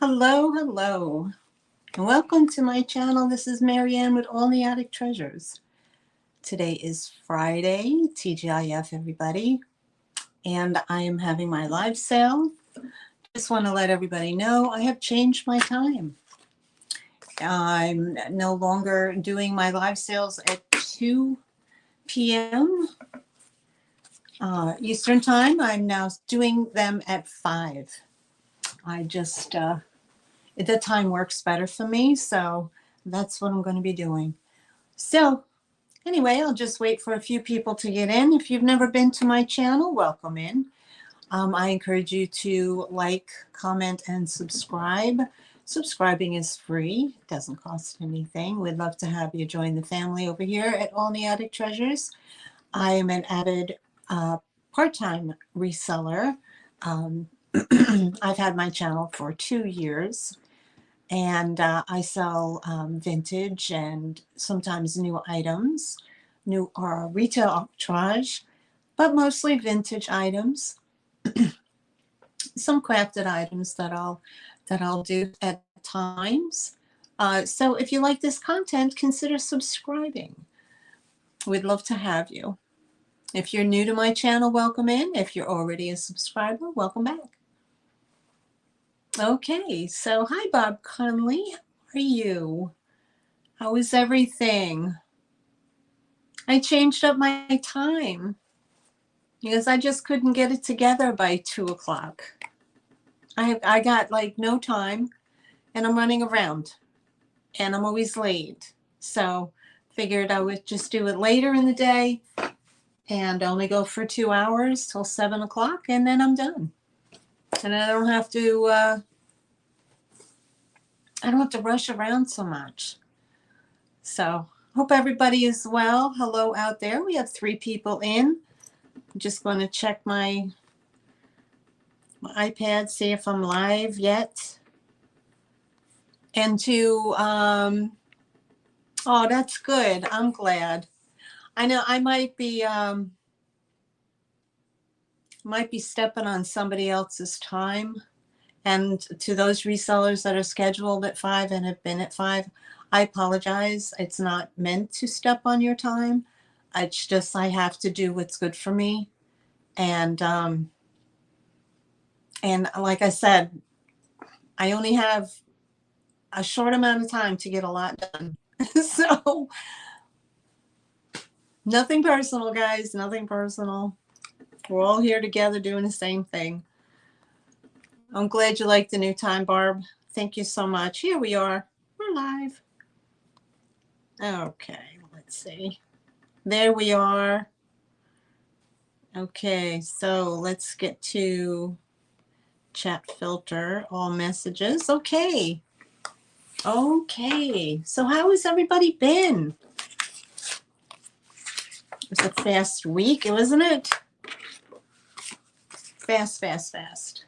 Hello, hello, and welcome to my channel. This is Marianne with All the Attic Treasures. Today is Friday, TGIF everybody, and I am having my live sale. Just want to let everybody know I have changed my time. I'm no longer doing my live sales at 2 p.m. Eastern time. I'm now doing them at 5. I just the time works better for me, so that's what I'm going to be doing. So anyway, I'll just wait for a few people to get in. If you've never been to my channel, welcome in. I encourage you to like, comment, and subscribe. Subscribing is free. It doesn't cost anything. We'd love to have you join the family over here at All the Attic Treasures. I am an avid part-time reseller. I've had my channel for 2 years. And I sell vintage and sometimes new items, new or retail arbitrage, but mostly vintage items. Some crafted items that I'll do at times. So if you like this content, consider subscribing. We'd love to have you. If you're new to my channel, welcome in. If you're already a subscriber, welcome back. Okay, so hi Bob Conley, how are you? How is everything? I changed up my time because I just couldn't get it together by 2 o'clock. I got like no time and I'm running around and I'm always late. So figured I would just do it later in the day and only go for 2 hours till 7 o'clock and then I'm done. And I don't have to rush around so much. So hope everybody is well. Hello out there. We have 3 people in. I'm just going to check my iPad, see if I'm live yet. And oh, that's good. I'm glad. I know I might be stepping on somebody else's time. And to those resellers that are scheduled at 5 and have been at 5, I apologize. It's not meant to step on your time. It's just I have to do what's good for me. And like I said, I only have a short amount of time to get a lot done. So nothing personal, guys, nothing personal. We're all here together doing the same thing. I'm glad you like the new time, Barb. Thank you so much. Here we are. We're live. Okay, let's see. There we are. Okay, so let's get to chat filter, all messages. Okay. Okay, so how has everybody been? It was a fast week, wasn't it? Fast, fast, fast.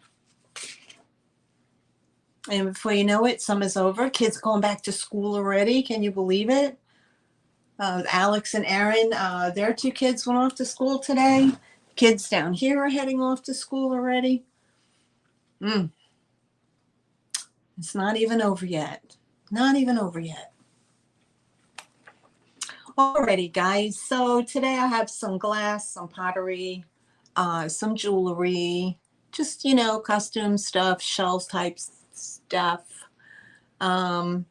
And before you know it, summer's over. Kids going back to school already. Can you believe it? Alex and Aaron, their 2 kids went off to school today. Kids down here are heading off to school already. It's not even over yet. Not even over yet. Alrighty, guys. So today I have some glass, some pottery, some jewelry, just, custom stuff, shelves type stuff, and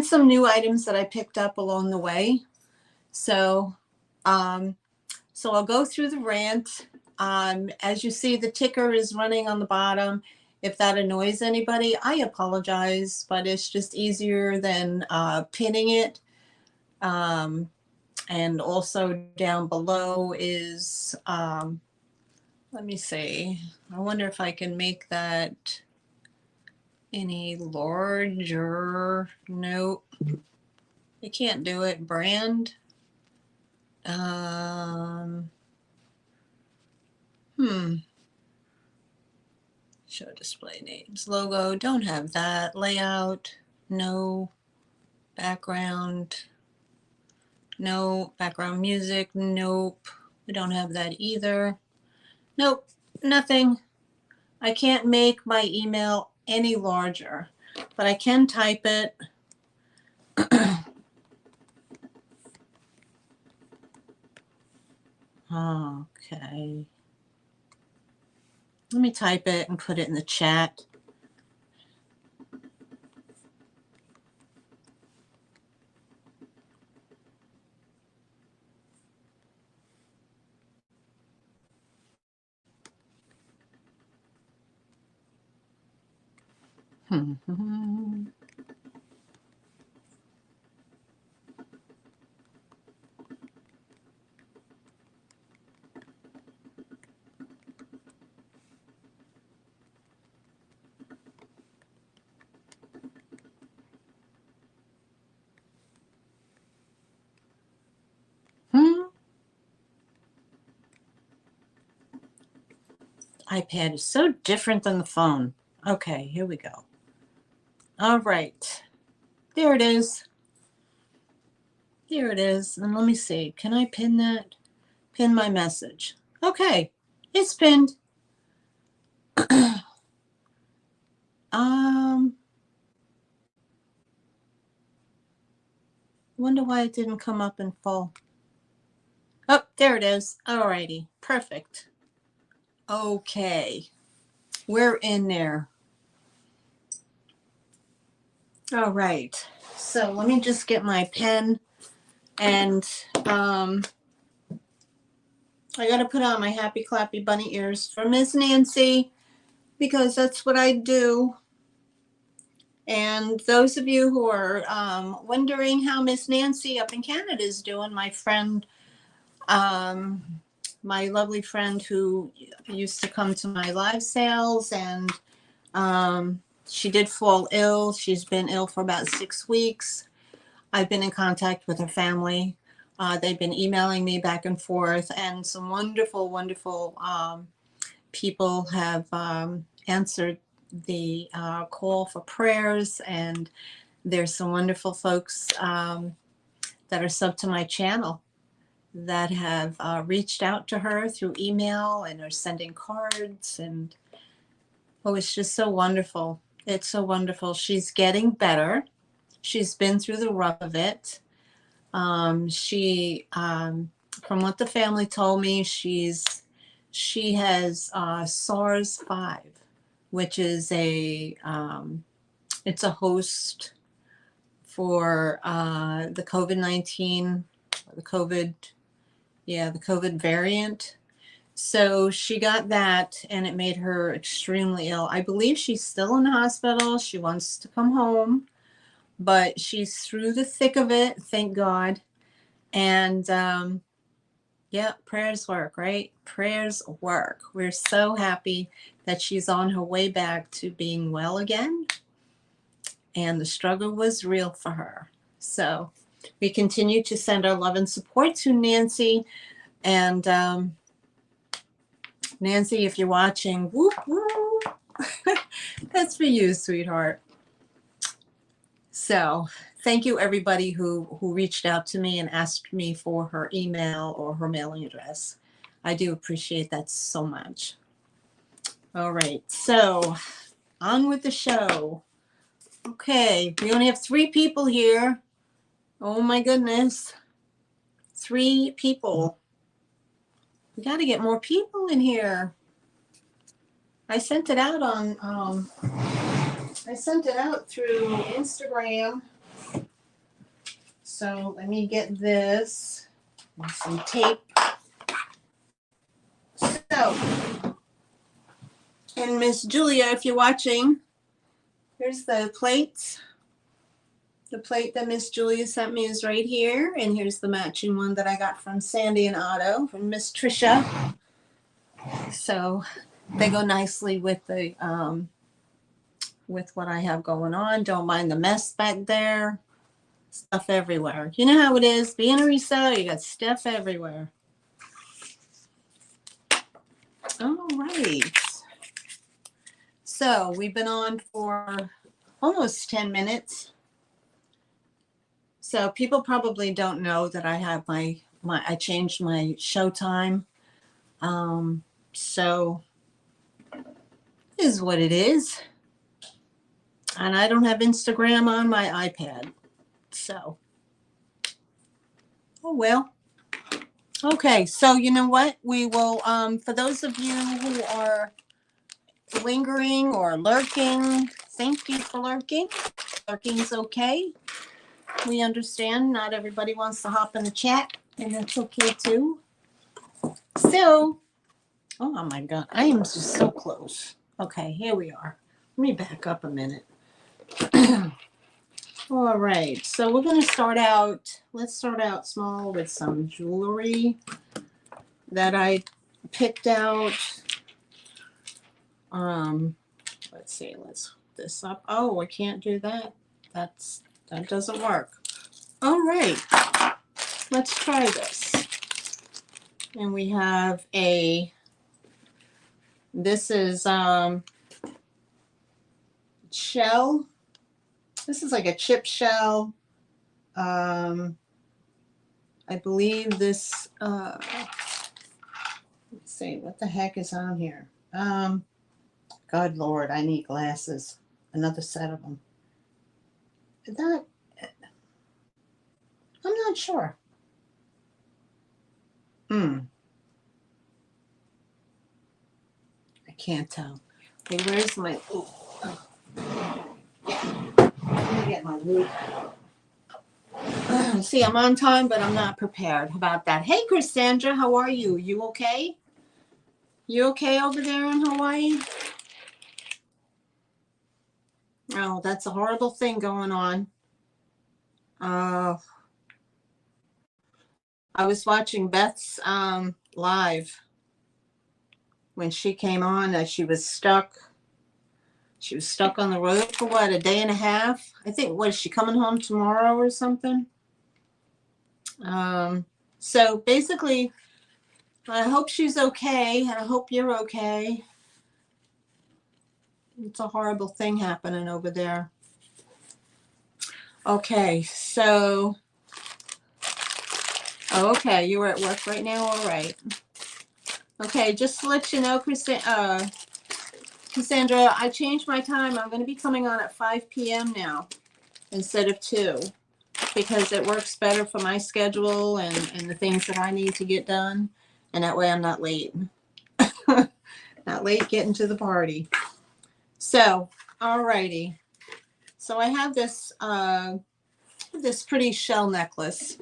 some new items that I picked up along the way. So I'll go through the rant. As you see, the ticker is running on the bottom. If that annoys anybody, I apologize, but it's just easier than pinning it. And also down below is, let me see. I wonder if I can make that any larger. Nope. You can't do it. Brand. Show display names. Logo. Don't have that. Layout. No. Background. No. Background music. Nope. We don't have that either. Nope. Nothing. I can't make my email any larger, but I can type it. Okay. Let me type it and put it in the chat. iPad is so different than the phone. Okay, here we go. All right. There it is. There it is. And let me see. Can I pin that? Pin my message. Okay. It's pinned. Wonder why it didn't come up in full. Oh, there it is. Alrighty. Perfect. Okay. We're in there. All right. So let me just get my pen, and I got to put on my happy clappy bunny ears for Miss Nancy, because that's what I do. And those of you who are wondering how Miss Nancy up in Canada is doing, my friend, my lovely friend who used to come to my live sales, and she did fall ill. She's been ill for about 6 weeks. I've been in contact with her family. They've been emailing me back and forth, and some wonderful, wonderful people have answered the call for prayers, and there's some wonderful folks that are sub to my channel that have reached out to her through email and are sending cards, and oh, it's just so wonderful. It's so wonderful. She's getting better. She's been through the rough of it. From what the family told me, she has SARS-5, which is it's a host for the COVID-19, the COVID variant. So she got that, and it made her extremely ill. I believe she's still in the hospital. She wants to come home, but she's through the thick of it, thank God. And yeah, prayers work, right? Prayers work. We're so happy that she's on her way back to being well again. And the struggle was real for her. So we continue to send our love and support to Nancy. And Nancy, if you're watching, whoop, whoop. That's for you, sweetheart. So thank you, everybody who reached out to me and asked me for her email or her mailing address. I do appreciate that so much. All right, so on with the show. Okay, we only have 3 people here. Oh my goodness. 3 people. We got to get more people in here. I sent it out on I sent it out through Instagram. So let me get this and some tape. So, and Miss Julia, if you're watching, here's the plates. The plate that Miss Julia sent me is right here, and here's the matching one that I got from Sandy and Otto from Miss Trisha. So they go nicely with the with what I have going on. Don't mind the mess back there. Stuff everywhere. You know how it is. Being a reseller, you got stuff everywhere. All right. So we've been on for almost 10 minutes. So people probably don't know that I have I changed my show time. So it is what it is. And I don't have Instagram on my iPad. So, oh well. Okay, so you know what? We will, for those of you who are lingering or lurking, thank you for lurking. Lurking's okay. We understand not everybody wants to hop in the chat, and that's okay too. So, oh my God, I am just so close. Okay, here we are. Let me back up a minute. All right, so we're going to start out, let's start out small with some jewelry that I picked out. Let's see, let's hook this up. Oh, I can't do that. That doesn't work. All right, let's try this. And we have this is shell. This is like a chip shell. I believe this, let's see, what the heck is on here? God Lord, I need glasses. Another set of them. I'm not sure. I can't tell. Okay, where's my, let me get my loop. See, I'm on time, but I'm not prepared. How about that? Hey, Cassandra, how are you? You okay? You okay over there in Hawaii? Oh, that's a horrible thing going on. I was watching Beth's live when she came on. She was stuck. She was stuck on the road for what, a day and a half? I think, what, is she coming home tomorrow or something? So basically, I hope she's okay, and I hope you're okay. It's a horrible thing happening over there. Okay, so, oh, okay, you were at work right now? All right. Okay, just to let you know, Cassandra, I changed my time. I'm going to be coming on at 5 p.m. now instead of 2 because it works better for my schedule and the things that I need to get done. And that way I'm not late. Not late getting to the party. So, alrighty. So I have this this pretty shell necklace,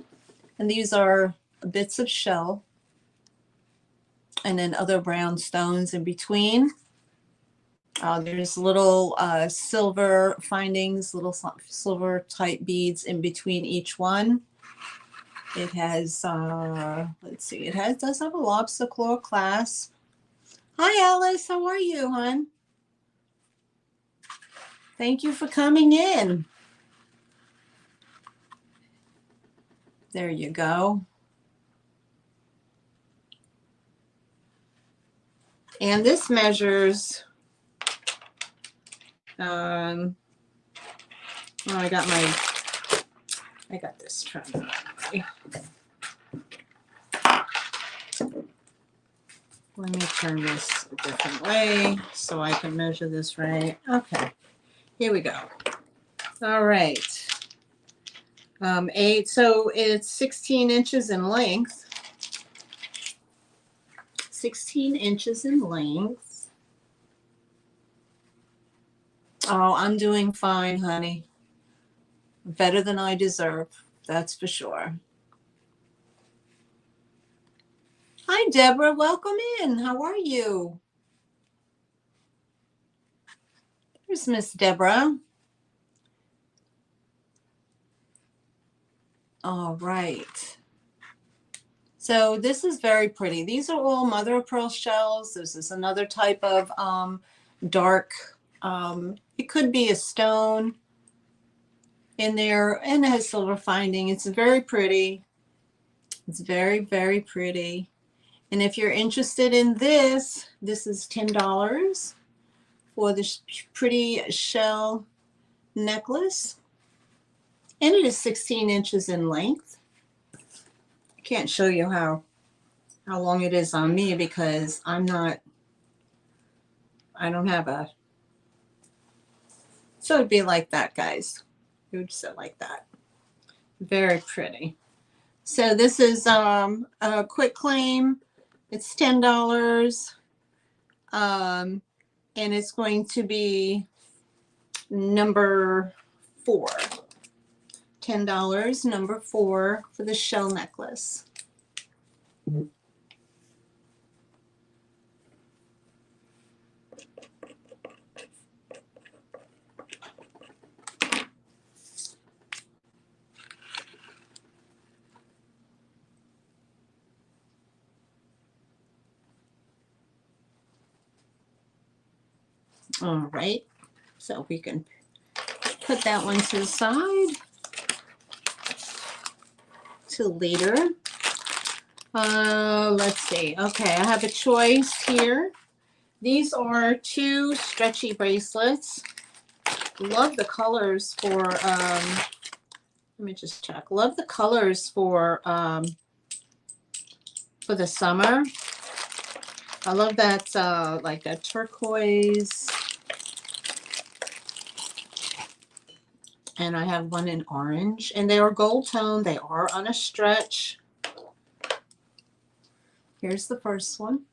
and these are bits of shell, and then other brown stones in between. There's little silver findings, little silver type beads in between each one. It has, let's see, does have a lobster claw clasp. Hi, Alice. How are you, hon? Thank you for coming in. There you go. And this measures, oh, I got this turned on. Let me turn this a different way so I can measure this right. Okay, here we go. All right. So it's 16 inches in length. 16 inches in length. Oh, I'm doing fine, honey. Better than I deserve, that's for sure. Hi, Deborah. Welcome in. How are you? There's Miss Deborah. All right. So this is very pretty. These are all mother of pearl shells. This is another type of dark, it could be a stone in there, and it has silver finding. It's very pretty. It's very, very pretty. And if you're interested in this is $10 for this pretty shell necklace. And it is 16 inches in length. I can't show you how long it is on me because I don't have So it'd be like that, guys. It would sit like that. Very pretty. So this is a quick claim. It's $10. And it's going to be number 4. $10, number 4 for the shell necklace. All right, so we can put that one to the side till later. Let's see. Okay, I have a choice here. These are 2 stretchy bracelets. Love the colors for, let me just check. Love the colors for the summer. I love that, like that turquoise. And I have one in orange. And they are gold tone. They are on a stretch. Here's the first one.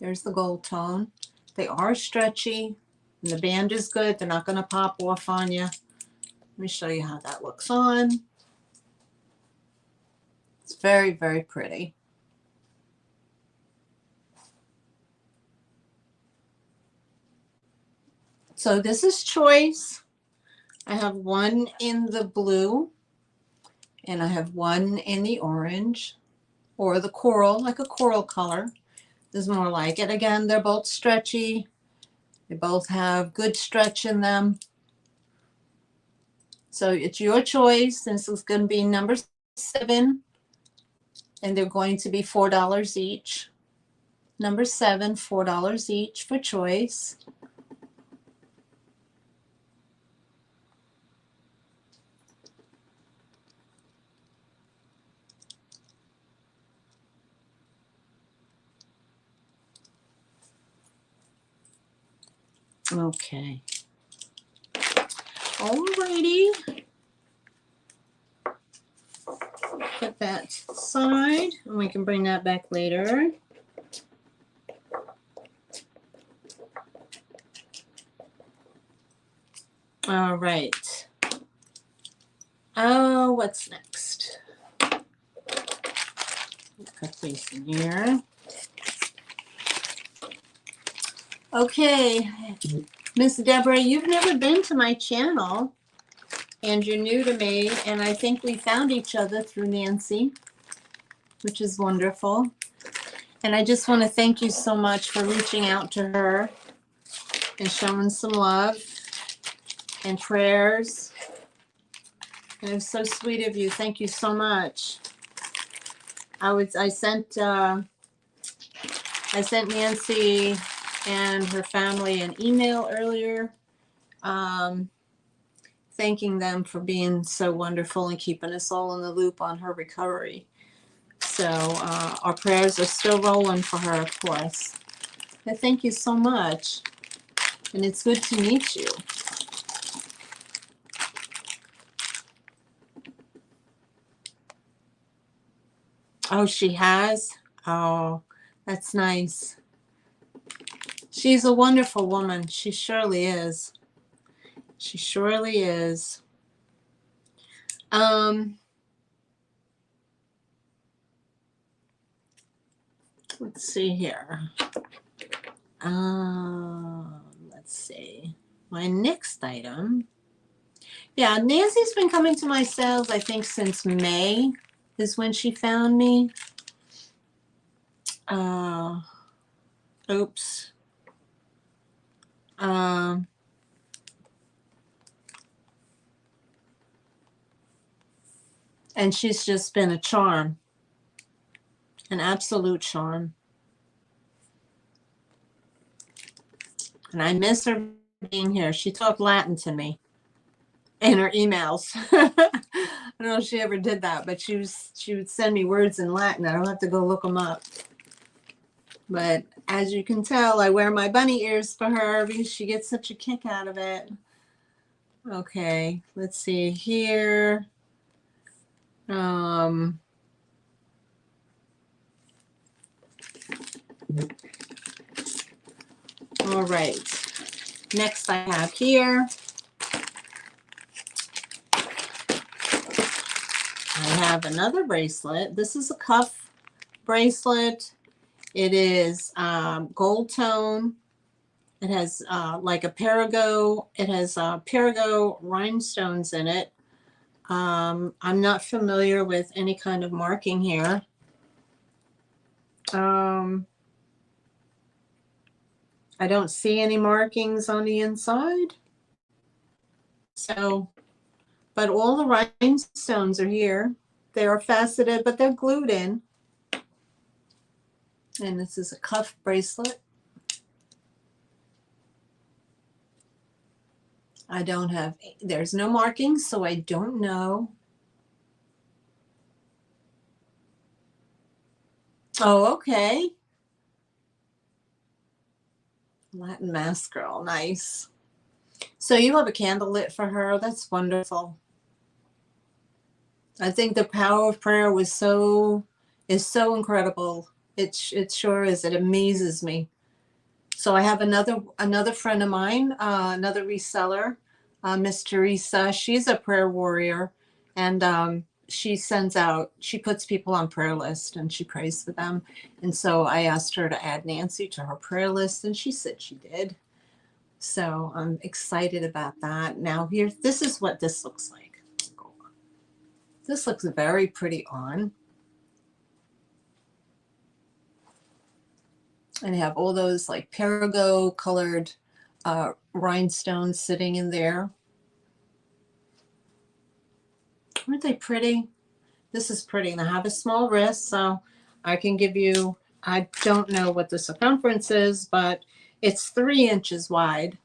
There's the gold tone. They are stretchy. And the band is good. They're not going to pop off on you. Let me show you how that looks on. It's very, very pretty. So this is choice. I have one in the blue. And I have one in the orange. Or the coral, like a coral color. This is more like it. Again, they're both stretchy. They both have good stretch in them. So it's your choice. This is going to be number 7. And they're going to be $4 each. Number 7, $4 each for choice. Okay. Alrighty. Put that aside, and we can bring that back later. All right. Oh, what's next? Cut these in here. Okay, Miss Deborah, you've never been to my channel, and you're new to me, and I think we found each other through Nancy, which is wonderful. And I just want to thank you so much for reaching out to her and showing some love and prayers. And it was so sweet of you. Thank you so much. I sent Nancy and her family an email earlier, thanking them for being so wonderful and keeping us all in the loop on her recovery. So our prayers are still rolling for her, of course. But thank you so much. And it's good to meet you. Oh, she has? Oh, that's nice. She's a wonderful woman. She surely is. She surely is. Let's see here. Let's see. My next item. Yeah, Nancy's been coming to my sales, I think, since May is when she found me. Oops. And she's just been a charm, an absolute charm. And I miss her being here. She talked Latin to me in her emails. I don't know if she ever did that, but she would send me words in Latin. I don't have to go look them up. But as you can tell, I wear my bunny ears for her because she gets such a kick out of it. Okay, let's see here. All right. Next I have here, I have another bracelet. This is a cuff bracelet. It is gold tone. It has like a perigo. It has perigo rhinestones in it. I'm not familiar with any kind of marking here. I don't see any markings on the inside. So, but all the rhinestones are here. They are faceted, but they're glued in. And this is a cuff bracelet. I don't have, there's no markings, so I don't know. Oh, okay. Latin Mass girl, nice. So you have a candle lit for her. That's wonderful. I think the power of prayer is so incredible. It sure is. It amazes me. So I have another friend of mine, another reseller, Miss Teresa. She's a prayer warrior, and she puts people on prayer list and she prays for them. And so I asked her to add Nancy to her prayer list, and she said she did. So I'm excited about that. Now here, this is what this looks like. This looks very pretty on. And I have all those like perigo colored rhinestones sitting in there. Aren't they pretty? This is pretty. And I have a small wrist, so I can give you, I don't know what the circumference is, but it's 3 inches wide.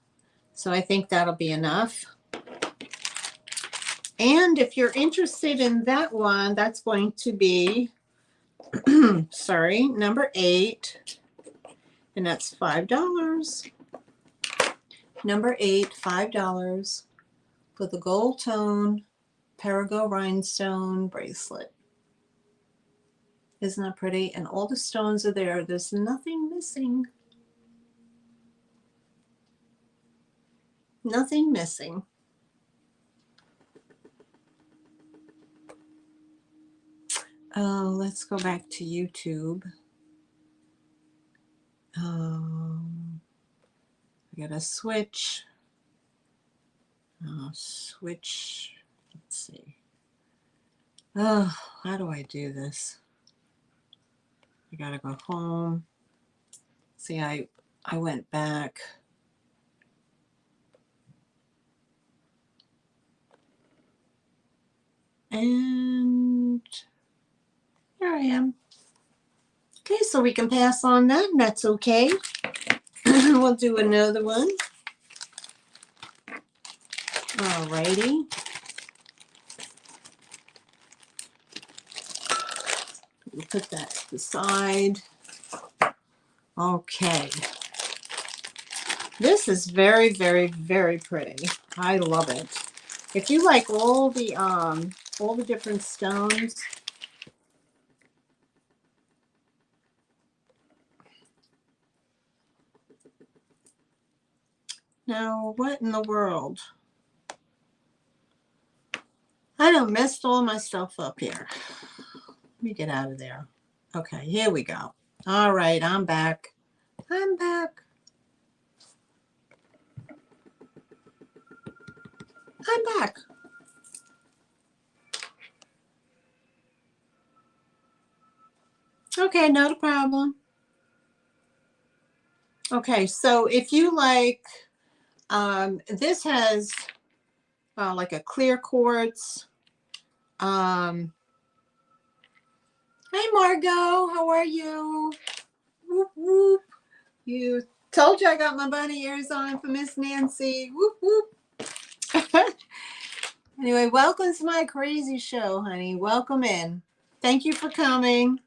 So I think that'll be enough. And if you're interested in that one, that's going to be, sorry, number 8. And that's $5. Number 8, $5 for the gold tone perigo rhinestone bracelet. Isn't that pretty? And all the stones are there. There's nothing missing. Nothing missing. Oh, let's go back to YouTube. I gotta switch. Switch. Let's see. Oh, how do I do this? I gotta go home. See, I went back. And here I am. Okay, so we can pass on that, and that's okay. We'll do another one. All righty. We'll put that to the side. Okay. This is very, very, very pretty. I love it. If you like all the different stones, now what in the world? I done messed all my stuff up here. Let me get out of there. Okay, here we go. All right, I'm back. I'm back. I'm back. Okay, not a problem. Okay, so if you like, this has like a clear quartz. Hey, Margot, how are you? Whoop, whoop. You told you I got my bunny ears on for Miss Nancy. Whoop, whoop. Anyway, welcome to my crazy show, honey. Welcome in. Thank you for coming.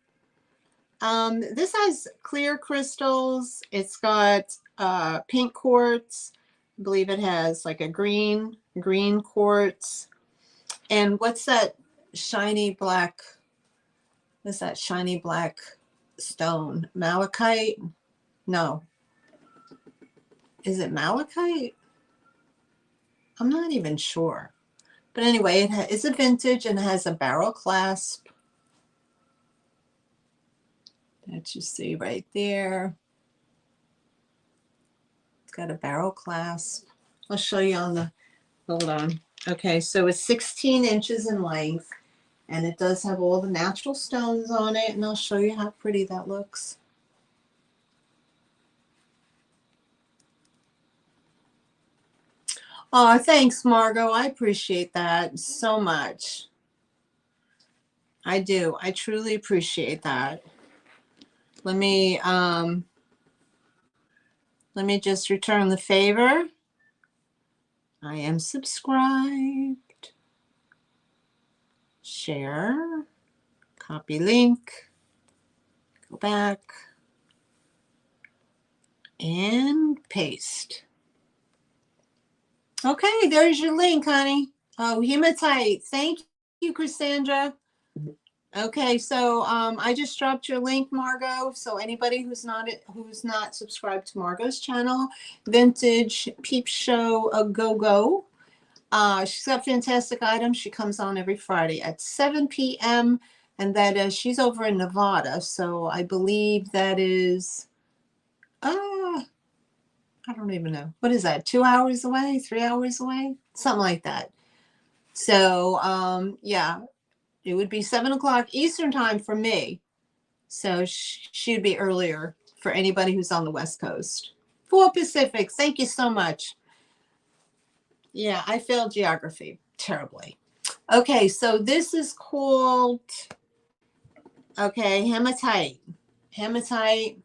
This has clear crystals. It's got pink quartz. I believe it has like a green green quartz. And what's that shiny black? What's that shiny black stone? Malachite? No. Is it malachite? I'm not even sure. But anyway, it's a vintage and it has a barrel clasp that you see right there. It's got a barrel clasp. I'll show you on the, hold on. Okay, so it's 16 inches in length and it does have all the natural stones on it, and I'll show you how pretty that looks. Oh, thanks, Margot. I appreciate that so much. I do. I truly appreciate that. Let me just return the favor. I am subscribed. Share. Copy link. Go back. And paste. Okay, there's your link, honey. Oh, hematite. Thank you, Cassandra. Okay, so I just dropped your link, Margot. So anybody who's not subscribed to Margot's channel, Vintage Peep Show a Go. She's got fantastic items. She comes on every Friday at 7 p.m. and that is, she's over in Nevada. So I believe that is, I don't even know. What is that? 2 hours away? 3 hours away? Something like that. So yeah. It would be 7 o'clock Eastern time for me. So she'd be earlier for anybody who's on the West Coast. 4 Pacific. Thank you so much. Yeah, I failed geography terribly. Okay, so this is called, okay, hematite. Hematite,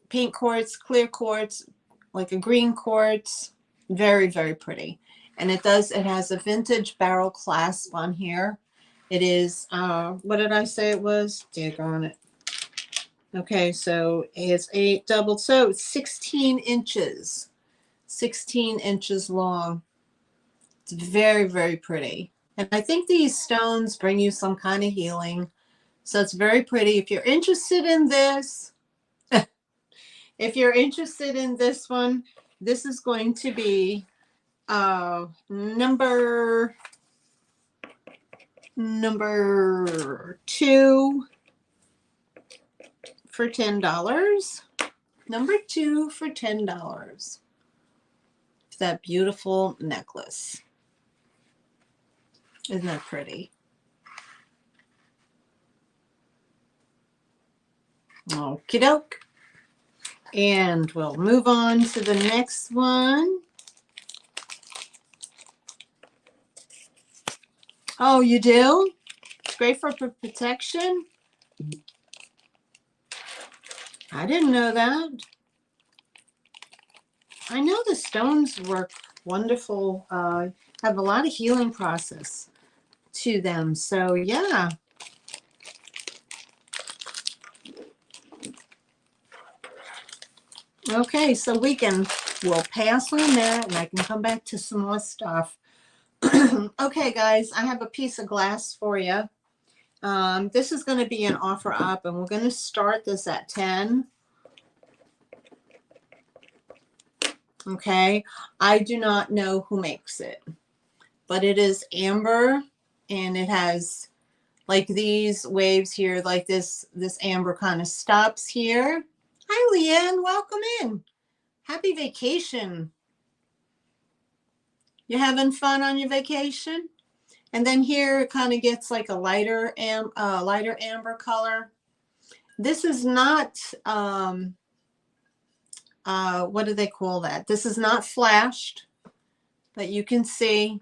pink quartz, clear quartz, like a green quartz. Very, very pretty. And it has a vintage barrel clasp on here. It is, what did I say it was? Dig on it. Okay, so it's 8 doubled, so it's 16 inches. 16 inches long. It's very, very pretty. And I think these stones bring you some kind of healing. So it's very pretty. If you're interested in this, if you're interested in this one, this is going to be number 2 for $10. Number 2 for $10. That beautiful necklace. Isn't that pretty? Okie doke. And we'll move on to the next one. Oh, you do? Great for protection? I didn't know that. I know the stones work wonderful, have a lot of healing process to them. So yeah. Okay, so we'll pass on that and I can come back to some more stuff. Okay, guys, I have a piece of glass for you. This is going to be an offer up and we're going to start this at 10. Okay, I do not know who makes it, but it is amber and it has like these waves here, like this amber kind of stops here. Hi, Leanne, welcome in. Happy vacation. You having fun on your vacation? And then here it kind of gets like a lighter amber color. This is not, what do they call that? This is not flashed, but you can see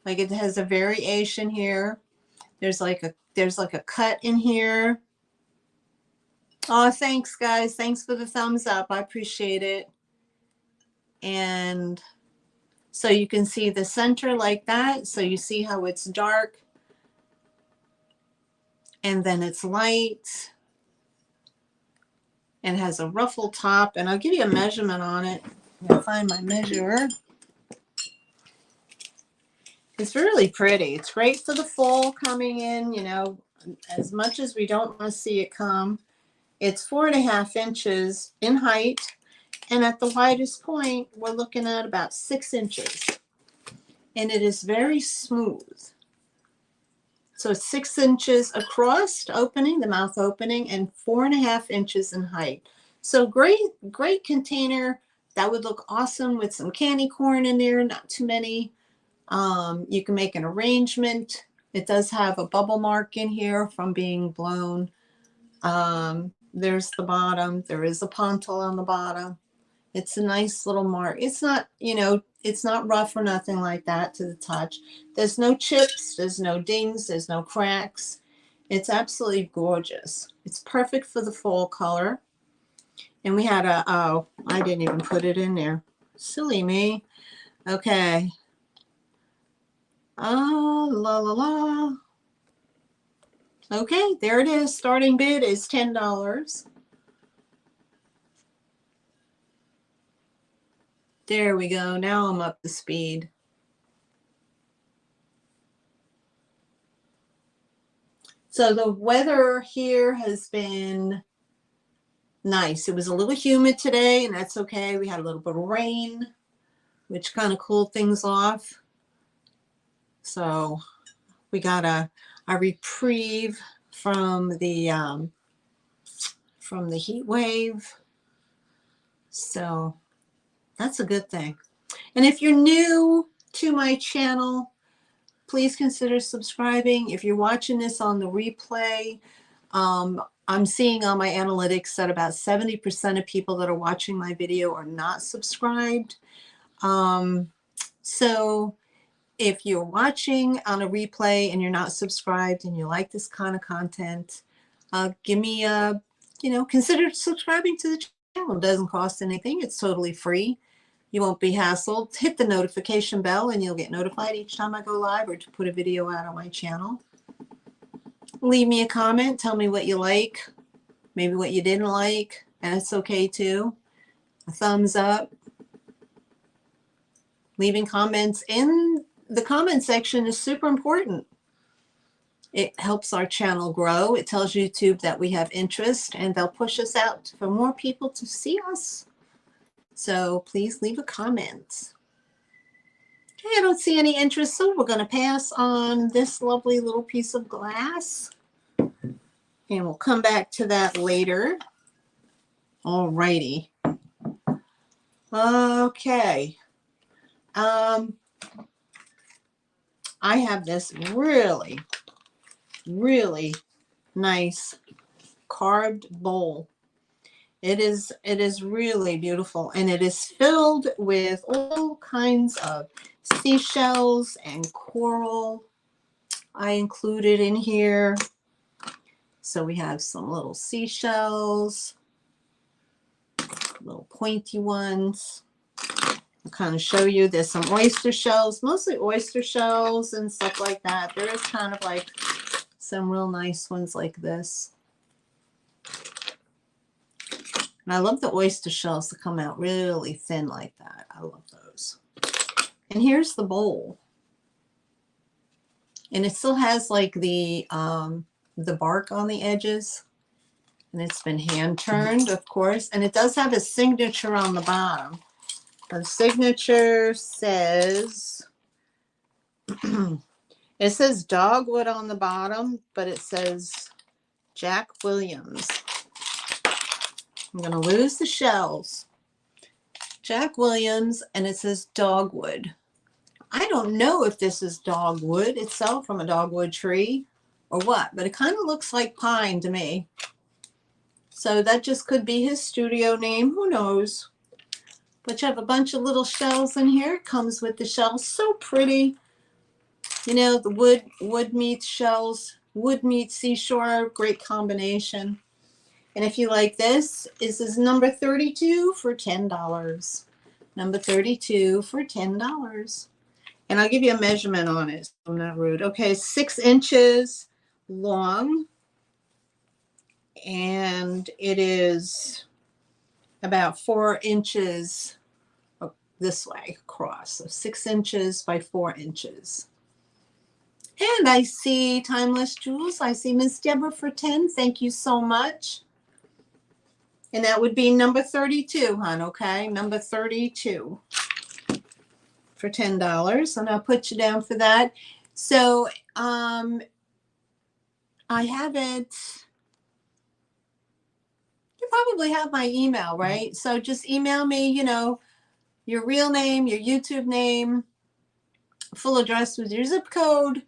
like it has a variation here. There's like a cut in here. Oh, thanks guys. Thanks for the thumbs up. I appreciate it. And so you can see the center like that. So you see how it's dark and then it's light and has a ruffle top. And I'll give you a measurement on it. I'll find my measure. It's really pretty. It's great for the fall coming in, you know, as much as we don't want to see it come. It's 4.5 inches in height. And at the widest point, we're looking at about 6 inches. And it is very smooth. So it's 6 inches across opening, the mouth opening, and 4.5 inches in height. So great container. That would look awesome with some candy corn in there, not too many. You can make an arrangement. It does have a bubble mark in here from being blown. There's the bottom. There is a pontil on the bottom. It's a nice little mark. It's not, you know, it's not rough or nothing like that to the touch. There's no chips. There's no dings. There's no cracks. It's absolutely gorgeous. It's perfect for the fall color. And we had a, oh, I didn't even put it in there. Silly me. Okay. Oh, la la la. Okay, there it is. Starting bid is $10. There we go. Now I'm up to speed. So the weather here has been nice. It was a little humid today, and that's okay. We had a little bit of rain, which kind of cooled things off. So we got a reprieve from the heat wave. So that's a good thing. And if you're new to my channel, please consider subscribing. If you're watching this on the replay, I'm seeing on my analytics that about 70% of people that are watching my video are not subscribed. So if you're watching on a replay and you're not subscribed and you like this kind of content, give me a, you know, consider subscribing to the channel. It doesn't cost anything. It's totally free. You won't be hassled. Hit the notification bell and you'll get notified each time I go live or to put a video out on my channel. Leave me a comment. Tell me what you like, maybe what you didn't like, and it's okay too. A thumbs up. Leaving comments in the comment section is super important. It helps our channel grow. It tells YouTube that we have interest and they'll push us out for more people to see us. So please leave a comment. Okay, I don't see any interest, so we're going to pass on this lovely little piece of glass. And we'll come back to that later. All righty. Okay. I have this really, really nice carved bowl. It is really beautiful, and it is filled with all kinds of seashells and coral. I included in here. So we have some little seashells, little pointy ones. I'll kind of show you. There's some oyster shells, mostly oyster shells and stuff like that. There is kind of like some real nice ones like this. And I love the oyster shells to come out really thin like that. I love those. And here's the bowl. And it still has like the bark on the edges. And it's been hand turned, of course. And it does have a signature on the bottom. The signature says, it says Dogwood on the bottom, but it says Jack Williams. I'm going to lose the shells. Jack Williams, and it says Dogwood. I don't know if this is dogwood itself from a dogwood tree or what, but it kind of looks like pine to me. So that just could be his studio name. Who knows? But you have a bunch of little shells in here. It comes with the shells. So pretty. You know, the wood meets shells. Wood meets seashore. Great combination. And if you like this is number 32 for $10. Number 32 for $10. And I'll give you a measurement on it, so I'm not rude. Okay, 6 inches long. And it is about 4 inches this way across. So 6 inches by 4 inches. And I see Timeless Jewels. I see Miss Deborah for 10. Thank you so much. And that would be number 32, hon, okay? Number 32 for $10. And I'll put you down for that. So I have it. You probably have my email, right? So just email me, you know, your real name, your YouTube name, full address with your zip code,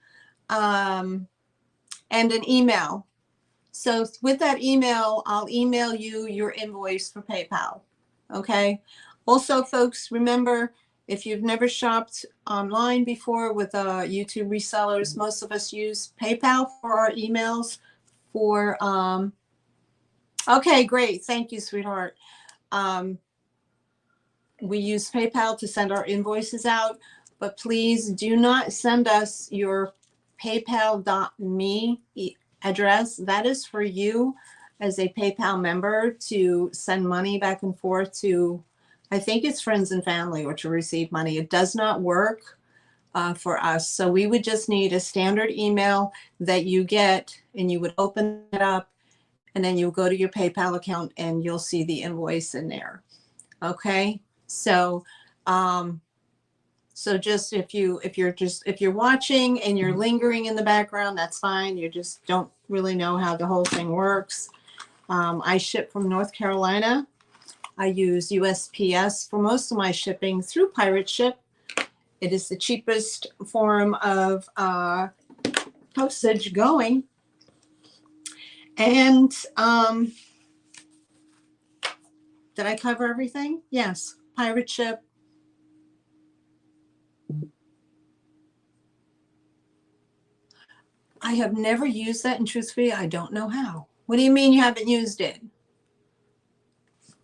and an email. So with that email, I'll email you your invoice for PayPal. Okay. Also, folks, remember, if you've never shopped online before with YouTube resellers, most of us use PayPal for our emails. For okay, great, thank you, sweetheart. We use PayPal to send our invoices out, but please do not send us your paypal.me address. That is for you as a PayPal member to send money back and forth to, I think it's friends and family, or to receive money. It does not work for us. So we would just need a standard email that you get, and you would open it up, and then you'll go to your PayPal account and you'll see the invoice in there. Okay. So, so just if you're watching and you're lingering in the background, that's fine. You just don't really know how the whole thing works. I ship from North Carolina. I use USPS for most of my shipping through Pirate Ship. It is the cheapest form of postage going. And did I cover everything? Yes. Pirate Ship. I have never used that, and truthfully, I don't know how. What do you mean you haven't used it?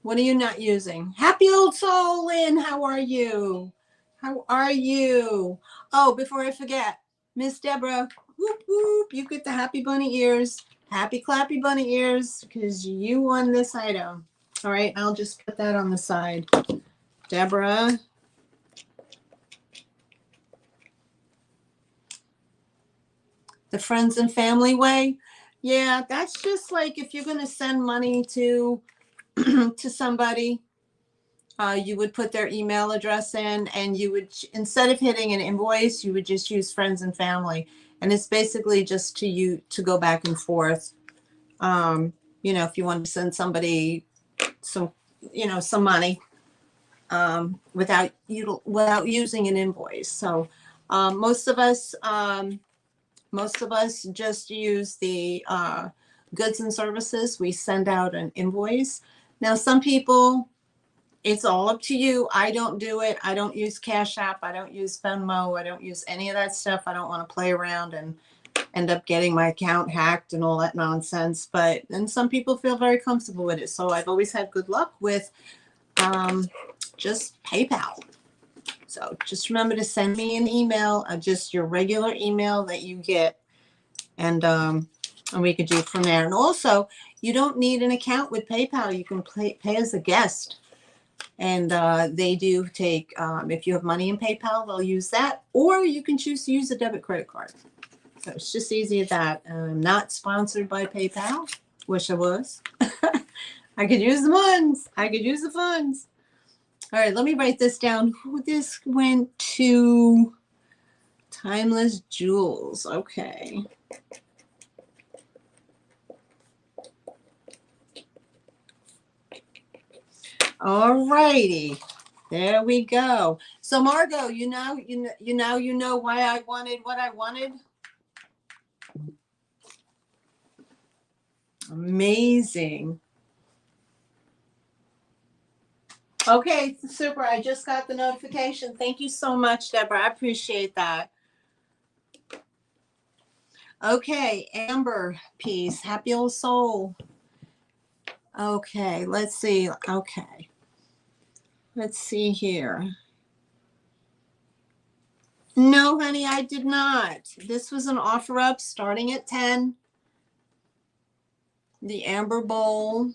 What are you not using? Happy old soul, Lynn, how are you? How are you? Oh, before I forget, Miss Deborah, whoop, whoop, you get the happy bunny ears. Happy clappy bunny ears, because you won this item. All right, I'll just put that on the side. Deborah. The friends and family way. Yeah, that's just like if you're going to send money to to somebody, you would put their email address in, and you would, instead of hitting an invoice, you would just use friends and family. And it's basically just to go back and forth. You know, if you want to send somebody some, you know, some money without using an invoice. So most of us just use the goods and services. We send out an invoice. Now, some people, it's all up to you. I don't do it. I don't use Cash App. I don't use Venmo. I don't use any of that stuff. I don't want to play around and end up getting my account hacked and all that nonsense. But and some people feel very comfortable with it. So I've always had good luck with just PayPal. So just remember to send me an email, just your regular email that you get, and we could do from there. And also, you don't need an account with PayPal. You can pay as a guest. And they do take, if you have money in PayPal, they'll use that. Or you can choose to use a debit credit card. So it's just easy as that. I'm not sponsored by PayPal. Wish I was. I could use the funds. I could use the funds. All right, let me write this down. Who this went to? Timeless Jewels. Okay. All righty. There we go. So Margot, you know why I wanted what I wanted. Amazing. Okay, super. I just got the notification. Thank you so much, Deborah. I appreciate that. Okay, Amber piece. Happy old soul. Okay, let's see. Okay. Let's see here. No, honey, I did not. This was an offer up starting at 10. The Amber Bowl.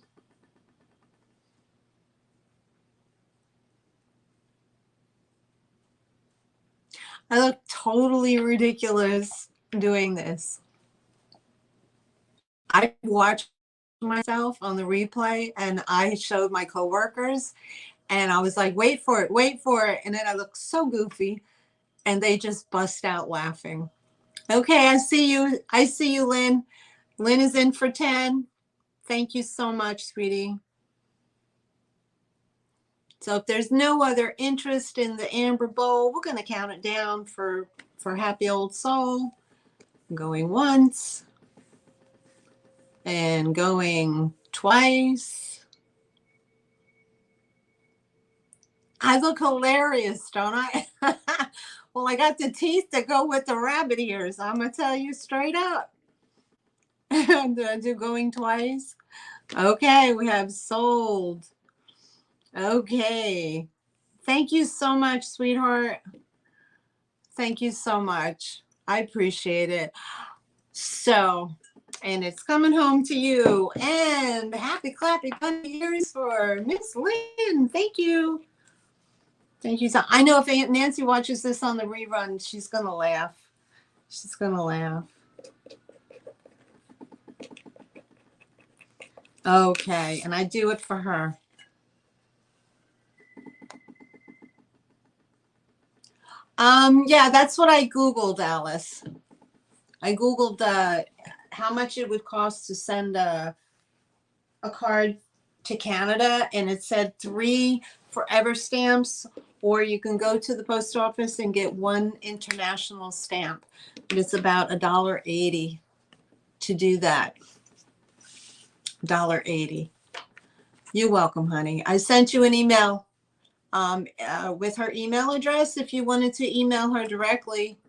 I look totally ridiculous. doing this. I watched myself on the replay and I showed my coworkers and I was like, wait for it, wait for it. And then I looked so goofy and they just bust out laughing. Okay, I see you. I see you, Lynn. Lynn is in for 10. Thank you so much, sweetie. So if there's no other interest in the amber bowl, we're going to count it down for Happy Old Soul. Going once and going twice. I look hilarious, don't I? Well, I got the teeth to go with the rabbit ears. I'm going to tell you straight up. Do going twice. Okay, we have sold. Okay. Thank you so much, sweetheart. Thank you so much. I appreciate it. So, and it's coming home to you. And happy clappy bunny ears for Miss Lynn. Thank you. Thank you. So I know if Aunt Nancy watches this on the rerun, she's going to laugh. She's going to laugh. Okay, and I do it for her. Yeah, that's what I Googled, Alice. I Googled how much it would cost to send a card to Canada, and it said 3 forever stamps, or you can go to the post office and get 1 international stamp. And it's about $1.80 to do that. $1.80. You're welcome, honey. I sent you an email with her email address if you wanted to email her directly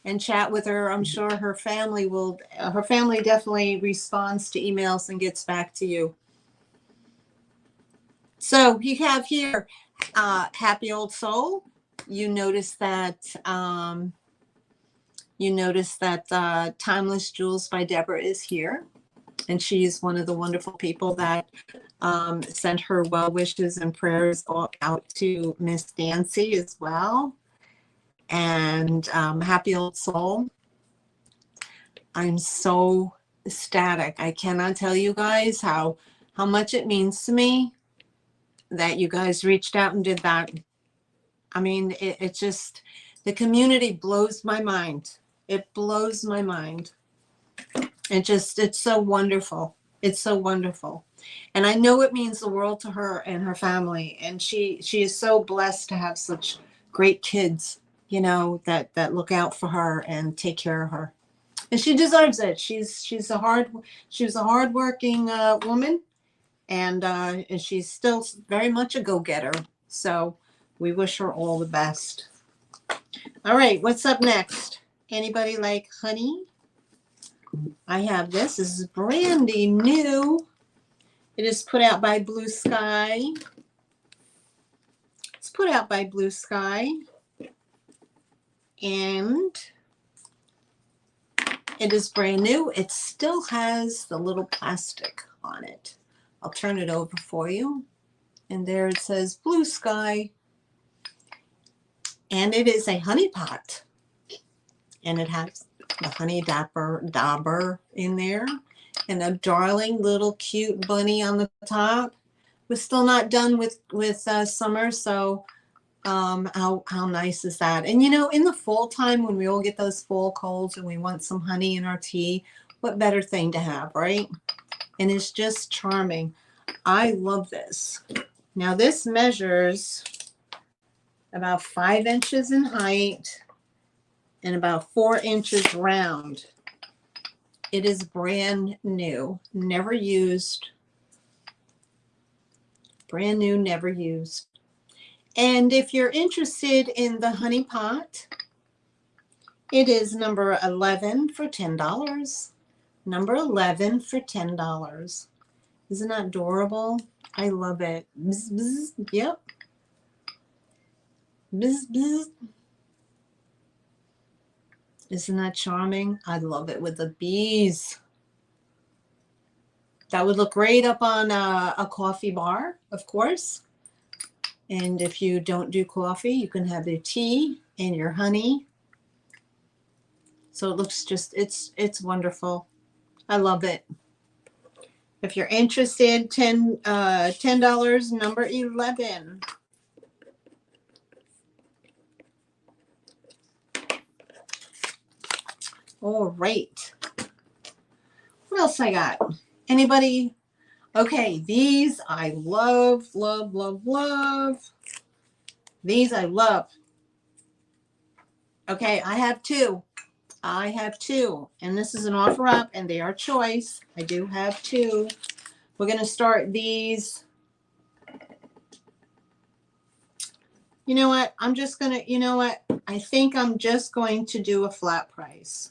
and chat with her. I'm sure her family will, her family definitely responds to emails and gets back to you. So you have here Happy Old Soul. You notice that Timeless Jewels by Deborah is here, and she's one of the wonderful people that sent her well wishes and prayers out to Miss Nancy as well. And Happy Old Soul. I'm so ecstatic. I cannot tell you guys how much it means to me that you guys reached out and did that. I mean, it just, the community blows my mind. It blows my mind. It's so wonderful. It's so wonderful. And I know it means the world to her and her family. And she is so blessed to have such great kids, you know, that look out for her and take care of her. And she deserves it. She was a hardworking woman, and she's still very much a go-getter. So we wish her all the best. All right, what's up next? Anybody like honey? I have this. This is brandy new. It is put out by Blue Sky. It's put out by Blue Sky. And it is brand new. It still has the little plastic on it. I'll turn it over for you. And there it says Blue Sky. And it is a honey pot. And it has the honey dauber in there. And a darling little cute bunny on the top. We're still not done with summer, so how nice is that? And you know, in the fall time when we all get those fall colds and we want some honey in our tea, what better thing to have, right? And it's just charming. I love this. Now this measures about 5 inches in height and about 4 inches round. It is brand new, never used. Brand new, never used. And if you're interested in the honey pot, it is number 11 for $10. Number 11 for $10. Isn't that adorable? I love it. Bzz, bzz. Yep. Bzz, bzz. Isn't that charming? I love it with the bees. That would look great up on a coffee bar, of course. And if you don't do coffee, you can have your tea and your honey. So it looks just, it's wonderful. I love it. If you're interested, $10, number 11. All right. What else I got? Anybody? Okay, these I love, love, love, love. These I love. Okay, I have two. I have two. And this is an offer up, and they are choice. I do have two. We're going to start these. You know what? I'm just going to, you know what? I think I'm just going to do a flat price.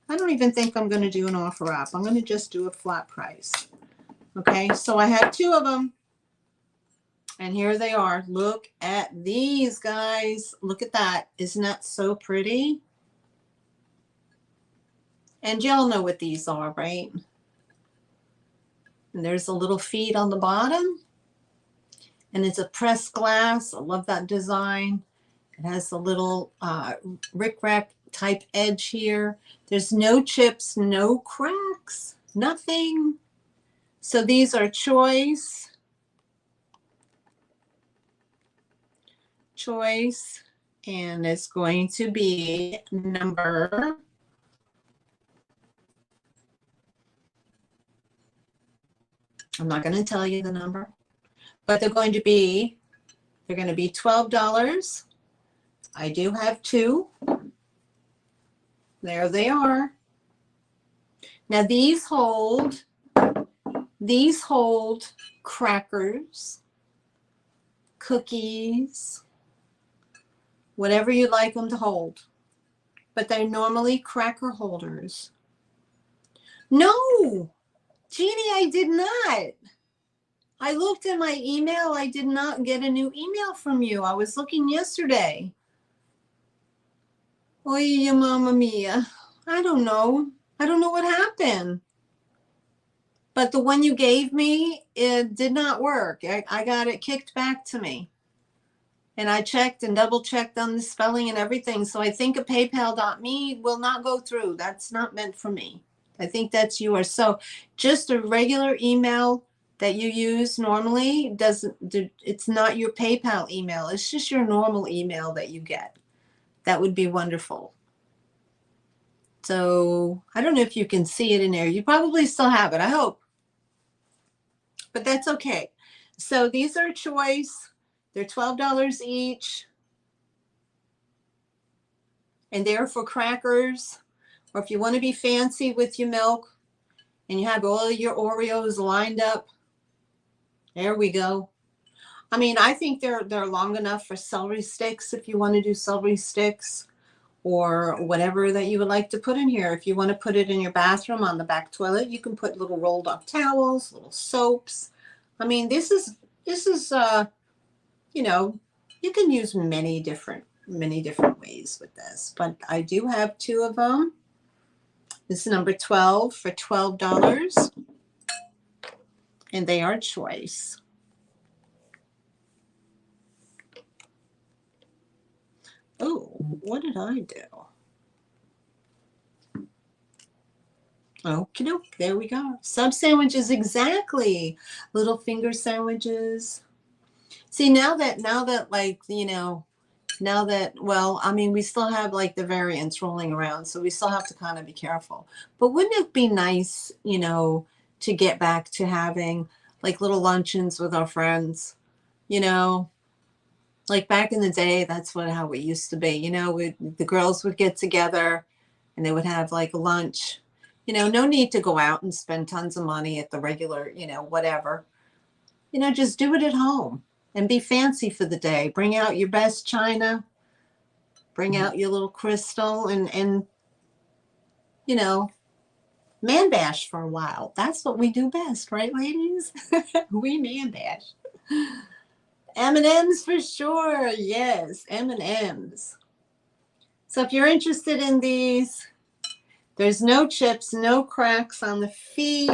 I don't even think I'm going to do an offer up. I'm going to just do a flat price. Okay, so I have two of them. And here they are. Look at these, guys. Look at that. Isn't that so pretty? And y'all know what these are, right? And there's a little feet on the bottom. And it's a pressed glass. I love that design. It has a little rickrack type edge here. There's no chips, no cracks, nothing. So these are choice. Choice. And it's going to be number. I'm not going to tell you the number, but they're going to be $12. I do have two. There they are. Now these hold crackers, cookies, whatever you like them to hold. But they're normally cracker holders. No, Jeannie, I did not. I looked in my email. I did not get a new email from you. I was looking yesterday. Oy, mamma mia. I don't know. I don't know what happened. But the one you gave me, it did not work. I got it kicked back to me. And I checked and double checked on the spelling and everything. So I think a PayPal.me will not go through. That's not meant for me. I think that's yours. So just a regular email that you use normally it's not your PayPal email. It's just your normal email that you get. That would be wonderful. So I don't know if you can see it in there. You probably still have it, I hope. But that's okay. So these are choice. They're $12 each. And they're for crackers. Or if you want to be fancy with your milk and you have all your Oreos lined up. There we go. I mean, I think they're long enough for celery sticks if you want to do celery sticks or whatever that you would like to put in here. If you want to put it in your bathroom on the back toilet, you can put little rolled up towels, little soaps. I mean, this is you know, you can use many different ways with this, but I do have two of them. This is number 12 for $12, and they are choice. Oh, what did I do? Okay, there we go. Sub sandwiches, exactly. Little finger sandwiches. See, now that like, you know, now that, well, I mean, we still have like the variants rolling around, so we still have to kind of be careful. But wouldn't it be nice, you know, to get back to having like little luncheons with our friends, you know? Like back in the day, that's how it used to be. You know, the girls would get together and they would have like lunch. You know, no need to go out and spend tons of money at the regular, you know, whatever. You know, just do it at home and be fancy for the day. Bring out your best china. Bring out your little crystal and you know, man bash for a while. That's what we do best, right, ladies? We man bash. M&Ms for sure. Yes, M&Ms. So if you're interested in these, there's no chips, no cracks on the feet.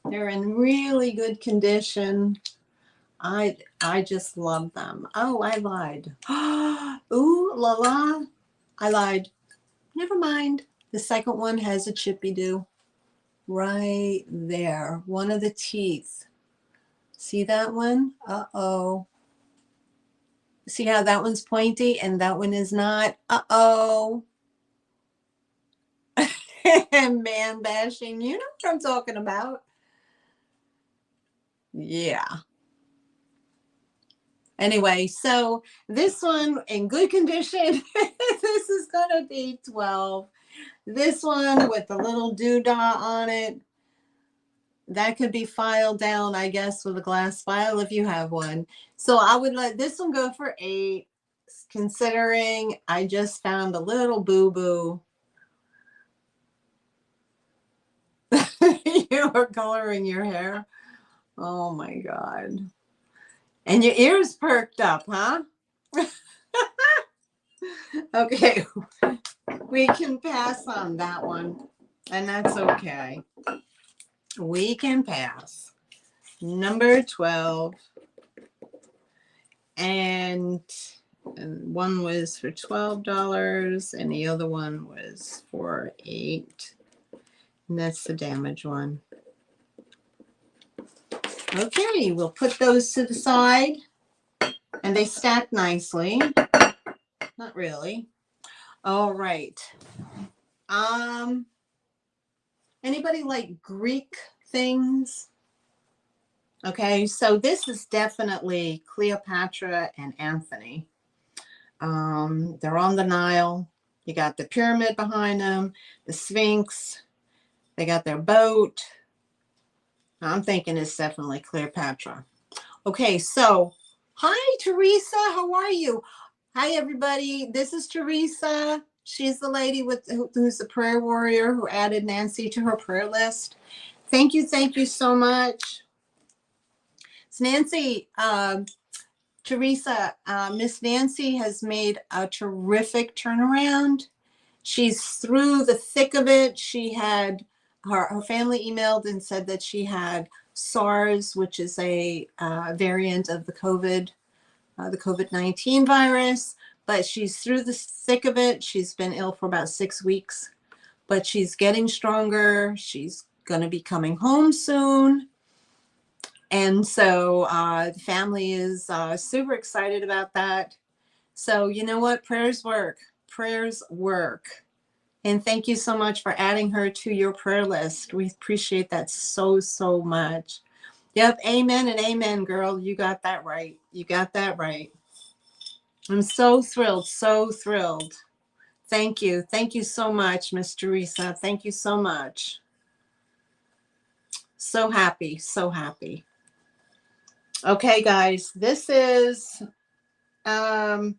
They're in really good condition. I just love them. Oh, I lied. Ooh la la. I lied. Never mind. The second one has a chippy do right there. One of the teeth. See that one? Uh-oh. See how that one's pointy and that one is not? Uh-oh. Man bashing. You know what I'm talking about. Yeah. Anyway, so this one in good condition, this is going to be 12. This one with the little doodah on it, that could be filed down, I guess, with a glass file if you have one. So I would let this one go for 8, considering I just found a little boo-boo. You are coloring your hair. Oh my God. And your ears perked up, huh? Okay, we can pass on that one, and that's okay. We can pass. Number 12. And one was for $12, and the other one was for $8. And that's the damage one. Okay, we'll put those to the side. And they stack nicely. Not really. All right. Anybody like Greek things? Okay, so this is definitely Cleopatra and Anthony. They're on the Nile. You got the pyramid behind them, the Sphinx. They got their boat. I'm thinking it's definitely Cleopatra. Okay, so hi, Teresa. How are you? Hi, everybody. This is Teresa. She's the lady who's the prayer warrior who added Nancy to her prayer list. Thank you so much. So Nancy, Teresa, Miss Nancy has made a terrific turnaround. She's through the thick of it. She had her family emailed and said that she had SARS, which is a variant of the COVID-19 virus, but she's through the thick of it. She's been ill for about 6 weeks, but she's getting stronger. She's going to be coming home soon. And so the family is super excited about that. So you know what? Prayers work. Prayers work. And thank you so much for adding her to your prayer list. We appreciate that so much. Yep. Amen and amen, girl. You got that right. You got that right. I'm so thrilled. So thrilled. Thank you. Thank you so much, Miss Teresa. Thank you so much. So happy. So happy. Okay, guys, this is, I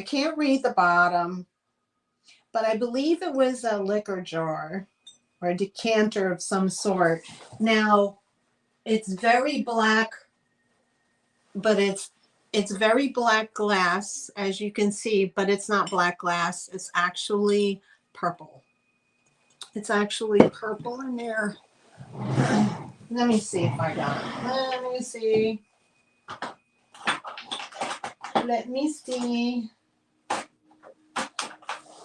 can't read the bottom, but I believe it was a liquor jar or a decanter of some sort. Now, it's very black, but it's very black glass, as you can see, but it's not black glass. It's actually purple. It's actually purple in there. Let me see if I got it. Let me see. Let me see. I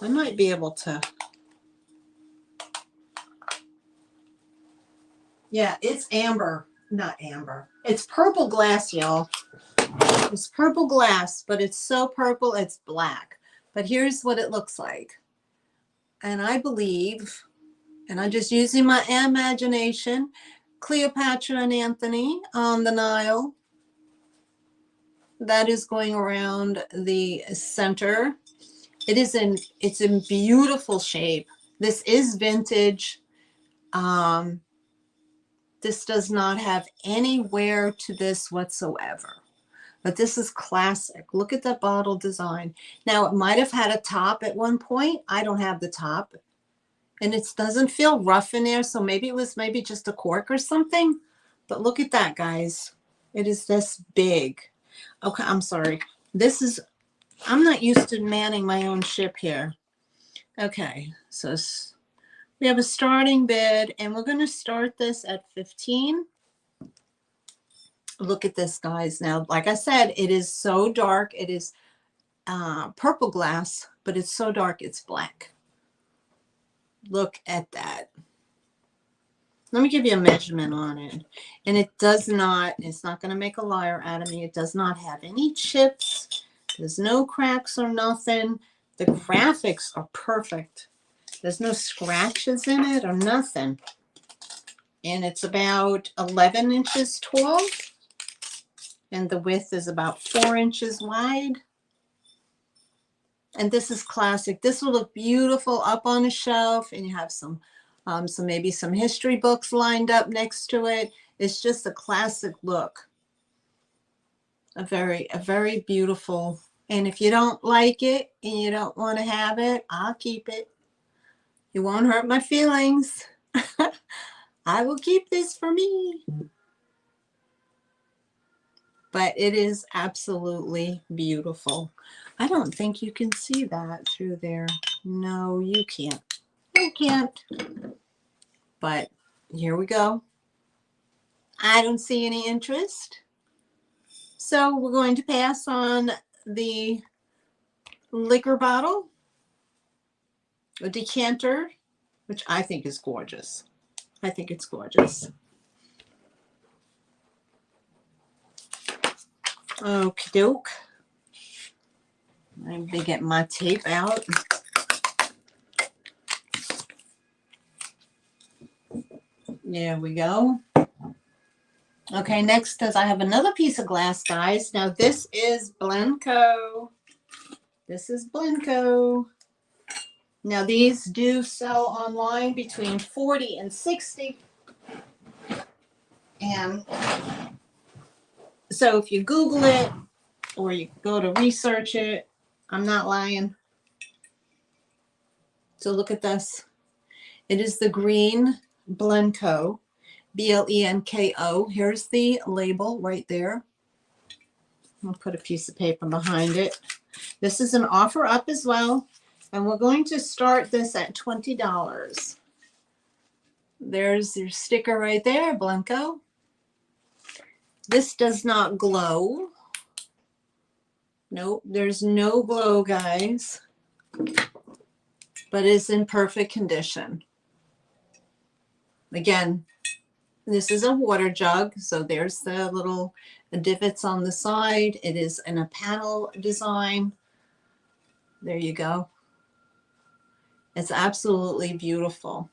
might be able to. Yeah, it's amber. Not amber. It's purple glass, y'all. It's purple glass, but it's so purple it's black. But here's what it looks like. And I believe, and I'm just using my imagination, Cleopatra and Anthony on the Nile. That is going around the center. It's in beautiful shape. This is vintage. This does not have any wear to this whatsoever. But this is classic. Look at that bottle design. Now, it might have had a top at one point. I don't have the top. And it doesn't feel rough in there, so maybe it was just a cork or something. But look at that, guys. It is this big. Okay, I'm sorry. I'm not used to manning my own ship here. Okay, so we have a starting bid, and we're going to start this at 15. Look at this, guys. Now, like I said, it is so dark. It is purple glass, but it's so dark, it's black. Look at that. Let me give you a measurement on it. And it does not, it's not going to make a liar out of me. It does not have any chips. There's no cracks or nothing. The graphics are perfect. There's no scratches in it or nothing. And it's about 11 inches tall. And the width is about 4 inches wide. And this is classic. This will look beautiful up on a shelf, and you have some maybe some history books lined up next to it. It's just a classic look. A very beautiful. And if you don't like it and you don't want to have it, I'll keep it. You won't hurt my feelings. I will keep this for me. But it is absolutely beautiful. I don't think you can see that through there. No, you can't. You can't. But here we go. I don't see any interest. So we're going to pass on the liquor bottle, a decanter, which I think is gorgeous. I think it's gorgeous. Okie doke. I'm going to get my tape out. There we go. Okay, next is I have another piece of glass, guys. Now this is Blenko. This is Blenko. Now these do sell online between 40 and 60. And so if you Google it or you go to research it, I'm not lying. So look at this. It is the green Blenko, Blenko. Here's the label right there. I'll put a piece of paper behind it. This is an offer up as well. And we're going to start this at $20. There's your sticker right there, Blenko. This does not glow. Nope, there's no glow, guys. But it's in perfect condition. Again, this is a water jug, so there's the little divots on the side. It is in a panel design. There you go. It's absolutely beautiful.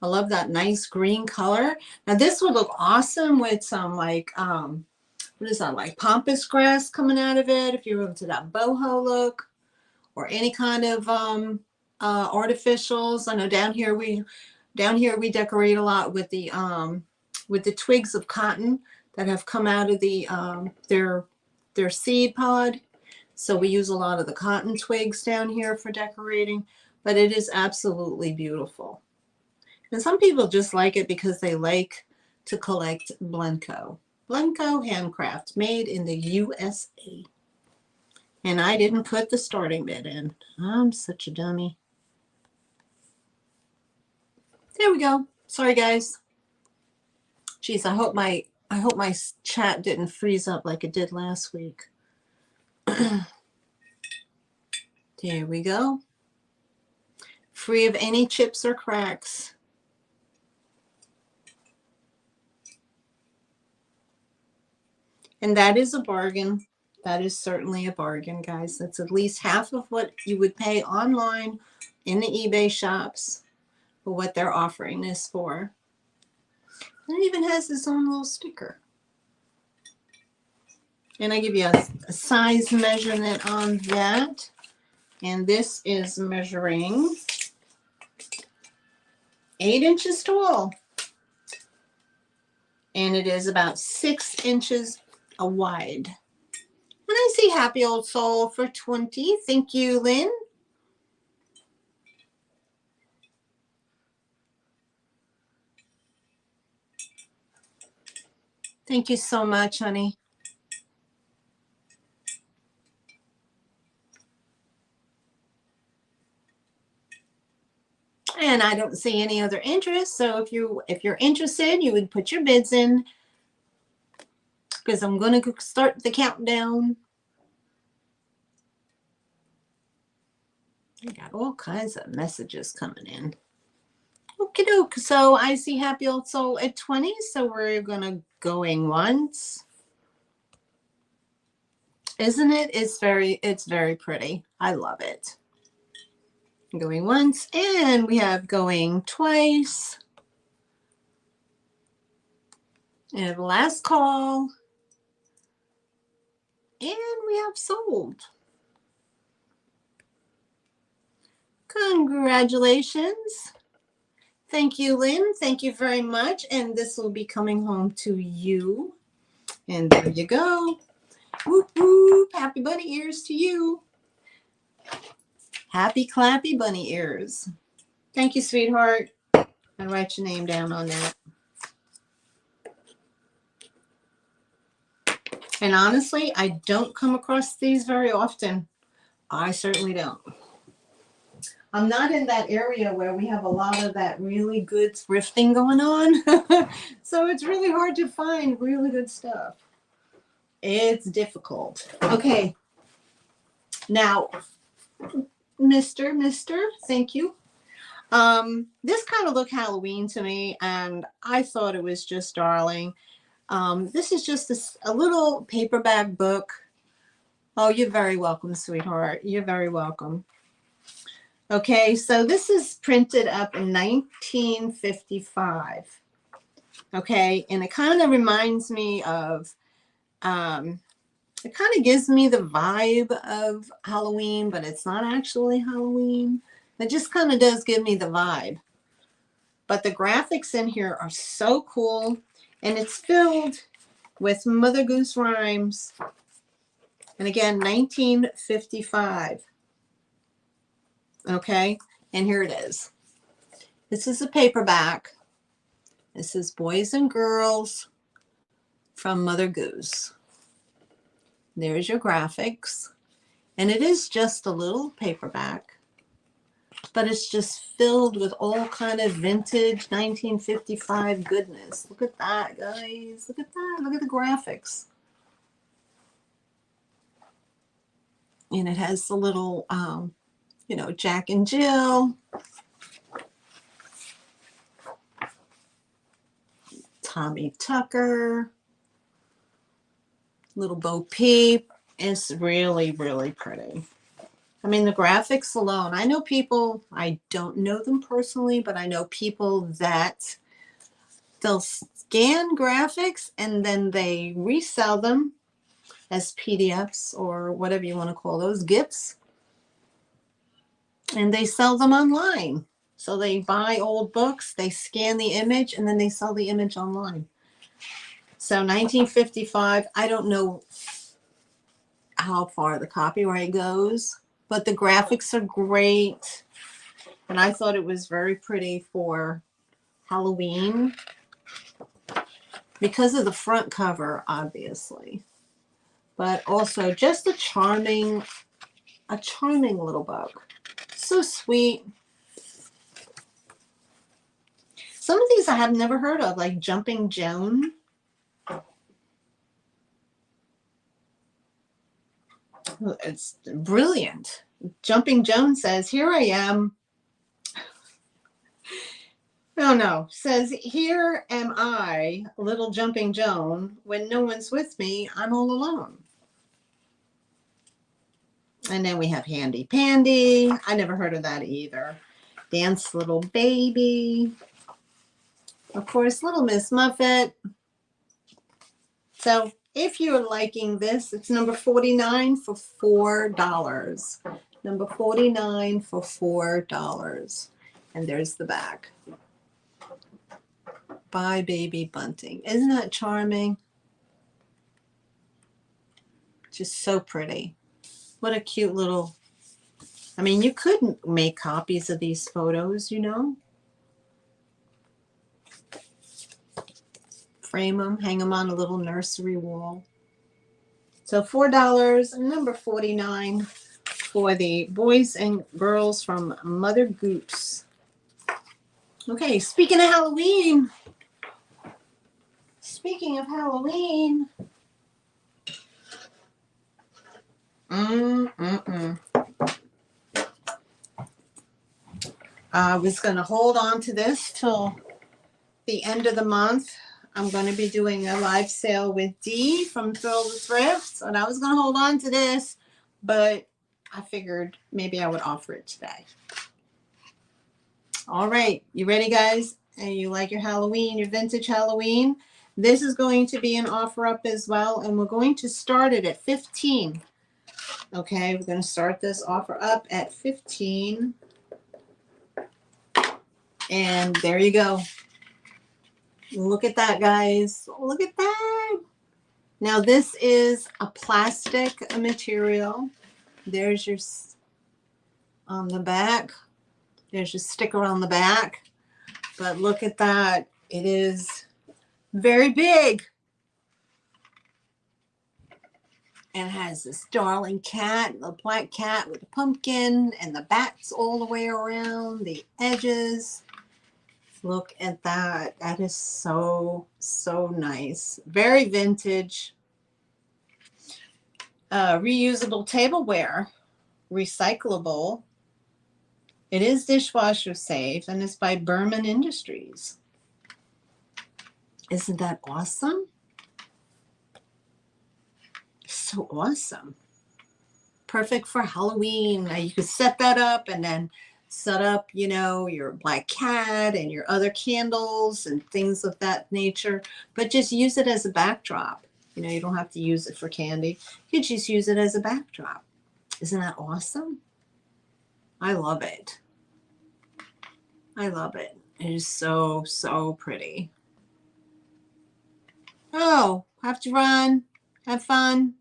I love that nice green color. Now this would look awesome with some like, what is that, like pampas grass coming out of it, if you're into that boho look, or any kind of artificials. I know down here we decorate a lot with the twigs of cotton that have come out of the their seed pod. So we use a lot of the cotton twigs down here for decorating, but it is absolutely beautiful. And some people just like it because they like to collect Blenko. Blenko handcraft, made in the USA. And I didn't put the starting bid in. I'm such a dummy. There we go. Sorry, guys. Geez, I hope my chat didn't freeze up like it did last week. There we go. Free of any chips or cracks. And that is a bargain. That is certainly a bargain, guys. That's at least half of what you would pay online in the eBay shops for what they're offering this for. And it even has its own little sticker. And I give you a size measurement on that. And this is measuring 8 inches tall. And it is about 6 inches wide. And I see Happy Old Soul for 20. Thank you, Lynn. Thank you so much, honey. And I don't see any other interest. So if you're interested, you would put your bids in, because I'm going to start the countdown. I got all kinds of messages coming in. Okie doke. So I see Happy Old Soul at 20. So we're gonna going once. Isn't it? It's very pretty. I love it. Going once, and we have going twice. And last call. And we have sold. Congratulations. Thank you, Lynn. Thank you very much. And this will be coming home to you. And there you go. Whoop, whoop. Happy bunny ears to you. Happy clappy bunny ears. Thank you, sweetheart. I'll write your name down on that. And honestly, I don't come across these very often. I certainly don't. I'm not in that area where we have a lot of that really good thrifting going on. So it's really hard to find really good stuff. It's difficult. Okay. Now, Mr. Thank you. This kind of looked Halloween to me, and I thought it was just darling. This is just a little paperback book. Oh, you're very welcome, sweetheart. You're very welcome. Okay, so this is printed up in 1955. Okay, and it kind of reminds me of, it kind of gives me the vibe of Halloween, but it's not actually Halloween. It just kind of does give me the vibe. But the graphics in here are so cool, and it's filled with Mother Goose rhymes. And again, 1955. Okay, and here it is. This is a paperback. This is Boys and Girls from Mother Goose. There's your graphics. And it is just a little paperback, but it's just filled with all kind of vintage 1955 goodness. Look at that, guys. Look at that. Look at the graphics. And it has the little, you know, Jack and Jill, Tommy Tucker, little Bo Peep. It's really, really pretty. I mean, the graphics alone, I know people, I don't know them personally, but I know people that they'll scan graphics and then they resell them as PDFs or whatever you want to call those, GIFs. And they sell them online. So they buy old books, they scan the image, and then they sell the image online. So 1955, I don't know how far the copyright goes, but the graphics are great. And I thought it was very pretty for Halloween because of the front cover, obviously. But also just a charming little book. So sweet. Some of these I have never heard of, like Jumping Joan. It's brilliant. Jumping Joan says, here I am. Oh no, says, here am I, little Jumping Joan. When no one's with me, I'm all alone. And then we have Handy Pandy. I never heard of that either. Dance Little Baby. Of course, Little Miss Muffet. So if you're liking this, it's number 49 for $4. Number 49 for $4. And there's the back. Bye, Baby Bunting. Isn't that charming? Just so pretty. What a cute little, I mean, you could make copies of these photos, you know. Frame them, hang them on a little nursery wall. So $4, number 49 for the Boys and Girls from Mother Goose. Okay, speaking of Halloween. Speaking of Halloween. I was going to hold on to this till the end of the month. I'm going to be doing a live sale with Dee from Thrill the Thrift. And I was going to hold on to this, but I figured maybe I would offer it today. All right. You ready, guys? And you like your Halloween, your vintage Halloween? This is going to be an offer up as well. And we're going to start it at 15. Okay. We're going to start this offer up at 15. And there you go. Look at that, guys. Look at that. Now, this is a plastic material. There's your on the back. There's your sticker on the back. But look at that. It is very big. And has this darling cat, the black cat with the pumpkin, and the bats all the way around the edges. Look at that. That is so, so nice. Very vintage. Reusable tableware. Recyclable. It is dishwasher safe, and it's by Berman Industries. Isn't that awesome? So awesome. Perfect for Halloween. Now you could set that up and then set up, you know, your black cat and your other candles and things of that nature, but just use it as a backdrop. You know, you don't have to use it for candy. You could just use it as a backdrop. Isn't that awesome? I love it. I love it. It is so, so pretty. Oh, have to run. Have fun.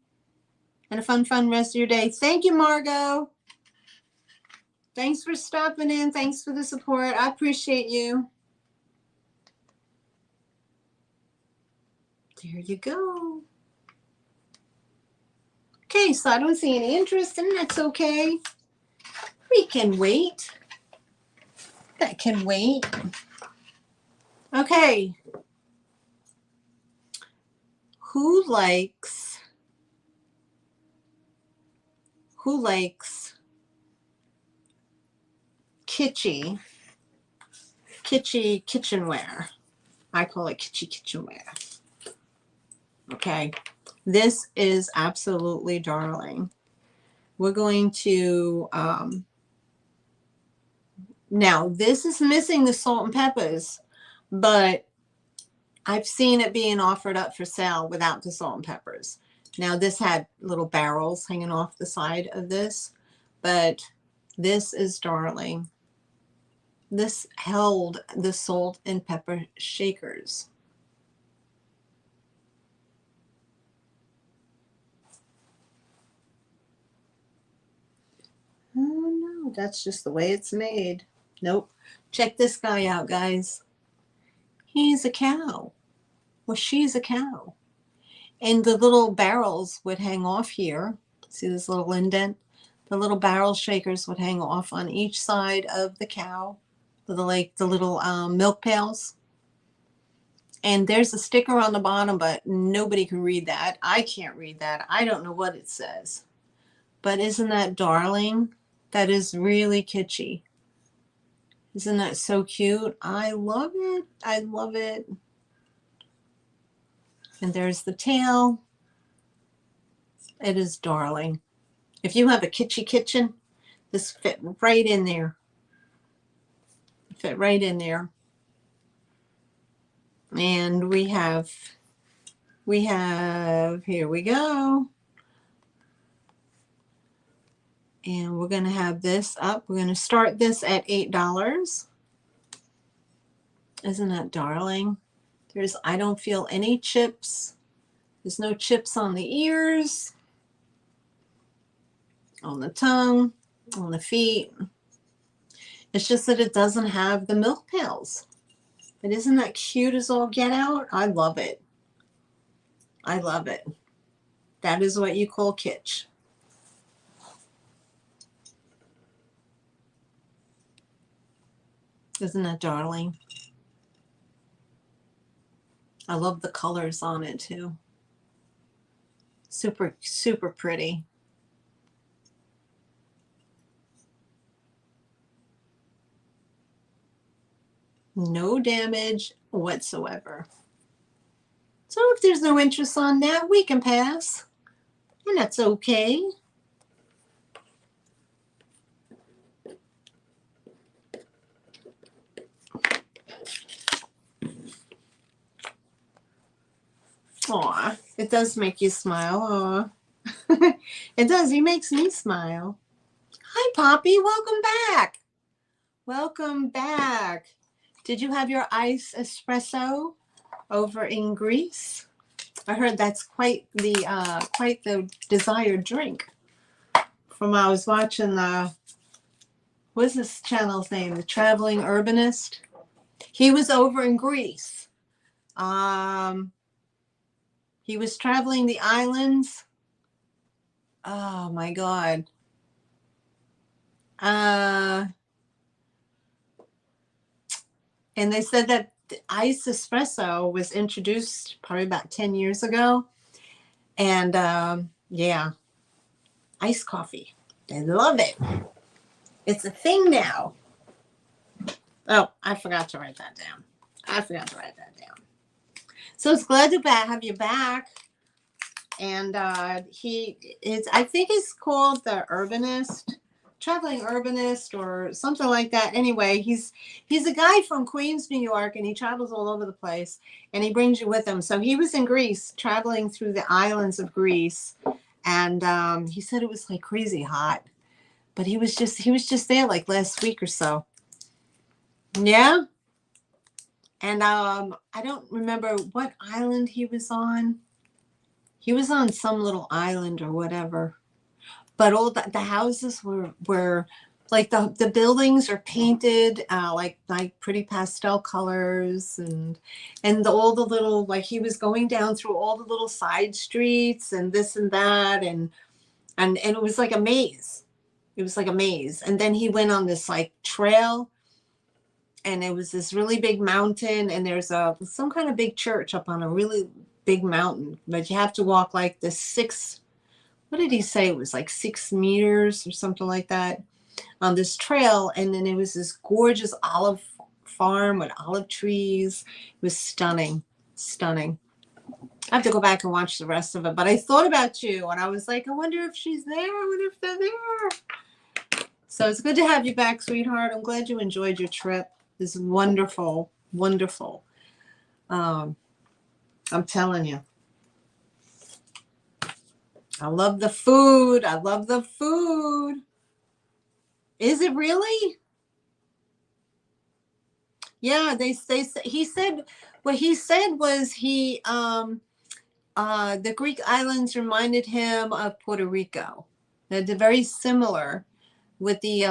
And a fun rest of your day. Thank you, Margot. Thanks for stopping in. Thanks for the support. I appreciate you. There you go. Okay, so I don't see any interest, and that's okay. We can wait. That can wait. Okay. Who likes kitschy kitchenware? I call it kitschy kitchenware. Okay. This is absolutely darling. We're going to, now this is missing the salt and peppers, but I've seen it being offered up for sale without the salt and peppers. Now this had little barrels hanging off the side of this, but this is darling. This held the salt and pepper shakers. Oh no, that's just the way it's made. Nope. Check this guy out, guys. He's a cow. Well, she's a cow. And the little barrels would hang off here. See this little indent? The little barrel shakers would hang off on each side of the cow. The little milk pails. And there's a sticker on the bottom, but nobody can read that. I can't read that. I don't know what it says. But isn't that darling? That is really kitschy. Isn't that so cute? I love it. I love it. And there's the tail. It is darling. If you have a kitschy kitchen, this fit right in there. Fit right in there. And we have, here we go. And we're going to have this up. We're going to start this at $8. Isn't that darling? I don't feel any chips. There's no chips on the ears, on the tongue, on the feet. It's just that it doesn't have the milk pails. But isn't that cute as all get out? I love it. I love it. That is what you call kitsch. Isn't that darling? I love the colors on it too. Super, super pretty. No damage whatsoever. So if there's no interest on that, we can pass. And that's okay. Aw, it does make you smile. Aw. It does. He makes me smile. Hi, Poppy. Welcome back. Welcome back. Did you have your iced espresso over in Greece? I heard that's quite the desired drink. From I was watching what's this channel's name? The Traveling Urbanist. He was over in Greece. He was traveling the islands. Oh my God. And they said that the iced espresso was introduced probably about 10 years ago. And yeah, iced coffee. They love it. It's a thing now. Oh, I forgot to write that down. So it's glad to have you back. And he is, I think he's called the Urbanist, Traveling Urbanist or something like that. Anyway, he's a guy from Queens, New York, and he travels all over the place, and he brings you with him. So he was in Greece, traveling through the islands of Greece, and he said it was like crazy hot, but he was just there like last week or so. Yeah. And I don't remember what island he was on. He was on some little island or whatever. But all the houses were like the buildings are painted like pretty pastel colors, and all the little, like he was going down through all the little side streets and this and that, and it was like a maze. It was like a maze. And then he went on this like trail, and it was this really big mountain, and there's some kind of big church up on a really big mountain, but you have to walk like the what did he say? It was like 6 meters or something like that on this trail. And then it was this gorgeous olive farm with olive trees. It was stunning, stunning. I have to go back and watch the rest of it. But I thought about you, and I was like, I wonder if she's there. I wonder if they're there. So it's good to have you back, sweetheart. I'm glad you enjoyed your trip. It's wonderful, wonderful. I'm telling you. I love the food. I love the food. Is it really? Yeah, he said what he said was the Greek islands reminded him of Puerto Rico. They're very similar with the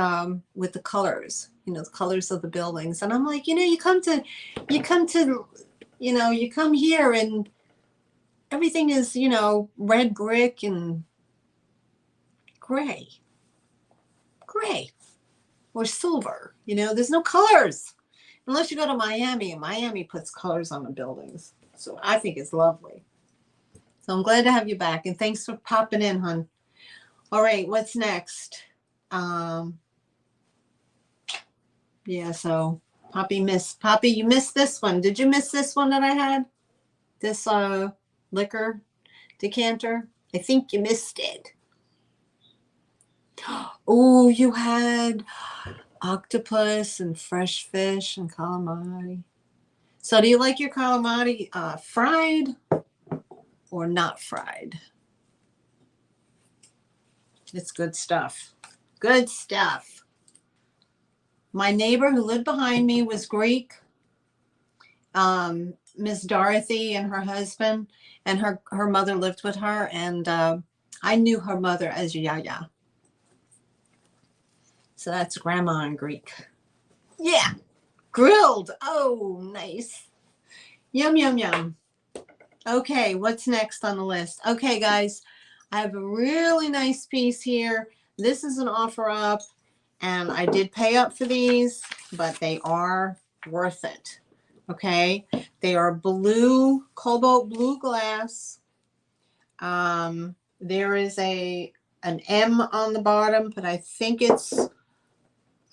colors, the colors of the buildings. And I'm like, you come here and everything is, red brick and gray or silver. There's no colors unless you go to Miami, and Miami puts colors on the buildings. So I think it's lovely. So I'm glad to have you back, and thanks for popping in, hon. All right, what's next? Yeah, so Poppy, you missed this one. Did you miss this one that I had? This liquor decanter? I think you missed it. Oh, you had octopus and fresh fish and calamari. So do you like your calamari fried or not fried? It's good stuff. Good stuff. My neighbor who lived behind me was Greek. Miss Dorothy and her husband, and her mother lived with her, and I knew her mother as Yaya. So that's grandma in Greek. Yeah. Grilled. Oh, nice. Yum, yum, yum. Okay, what's next on the list? Okay, guys, I have a really nice piece here. This is an offer up, and I did pay up for these, but they are worth it. Okay, they are blue, cobalt blue glass. There is an M on the bottom, but I think it's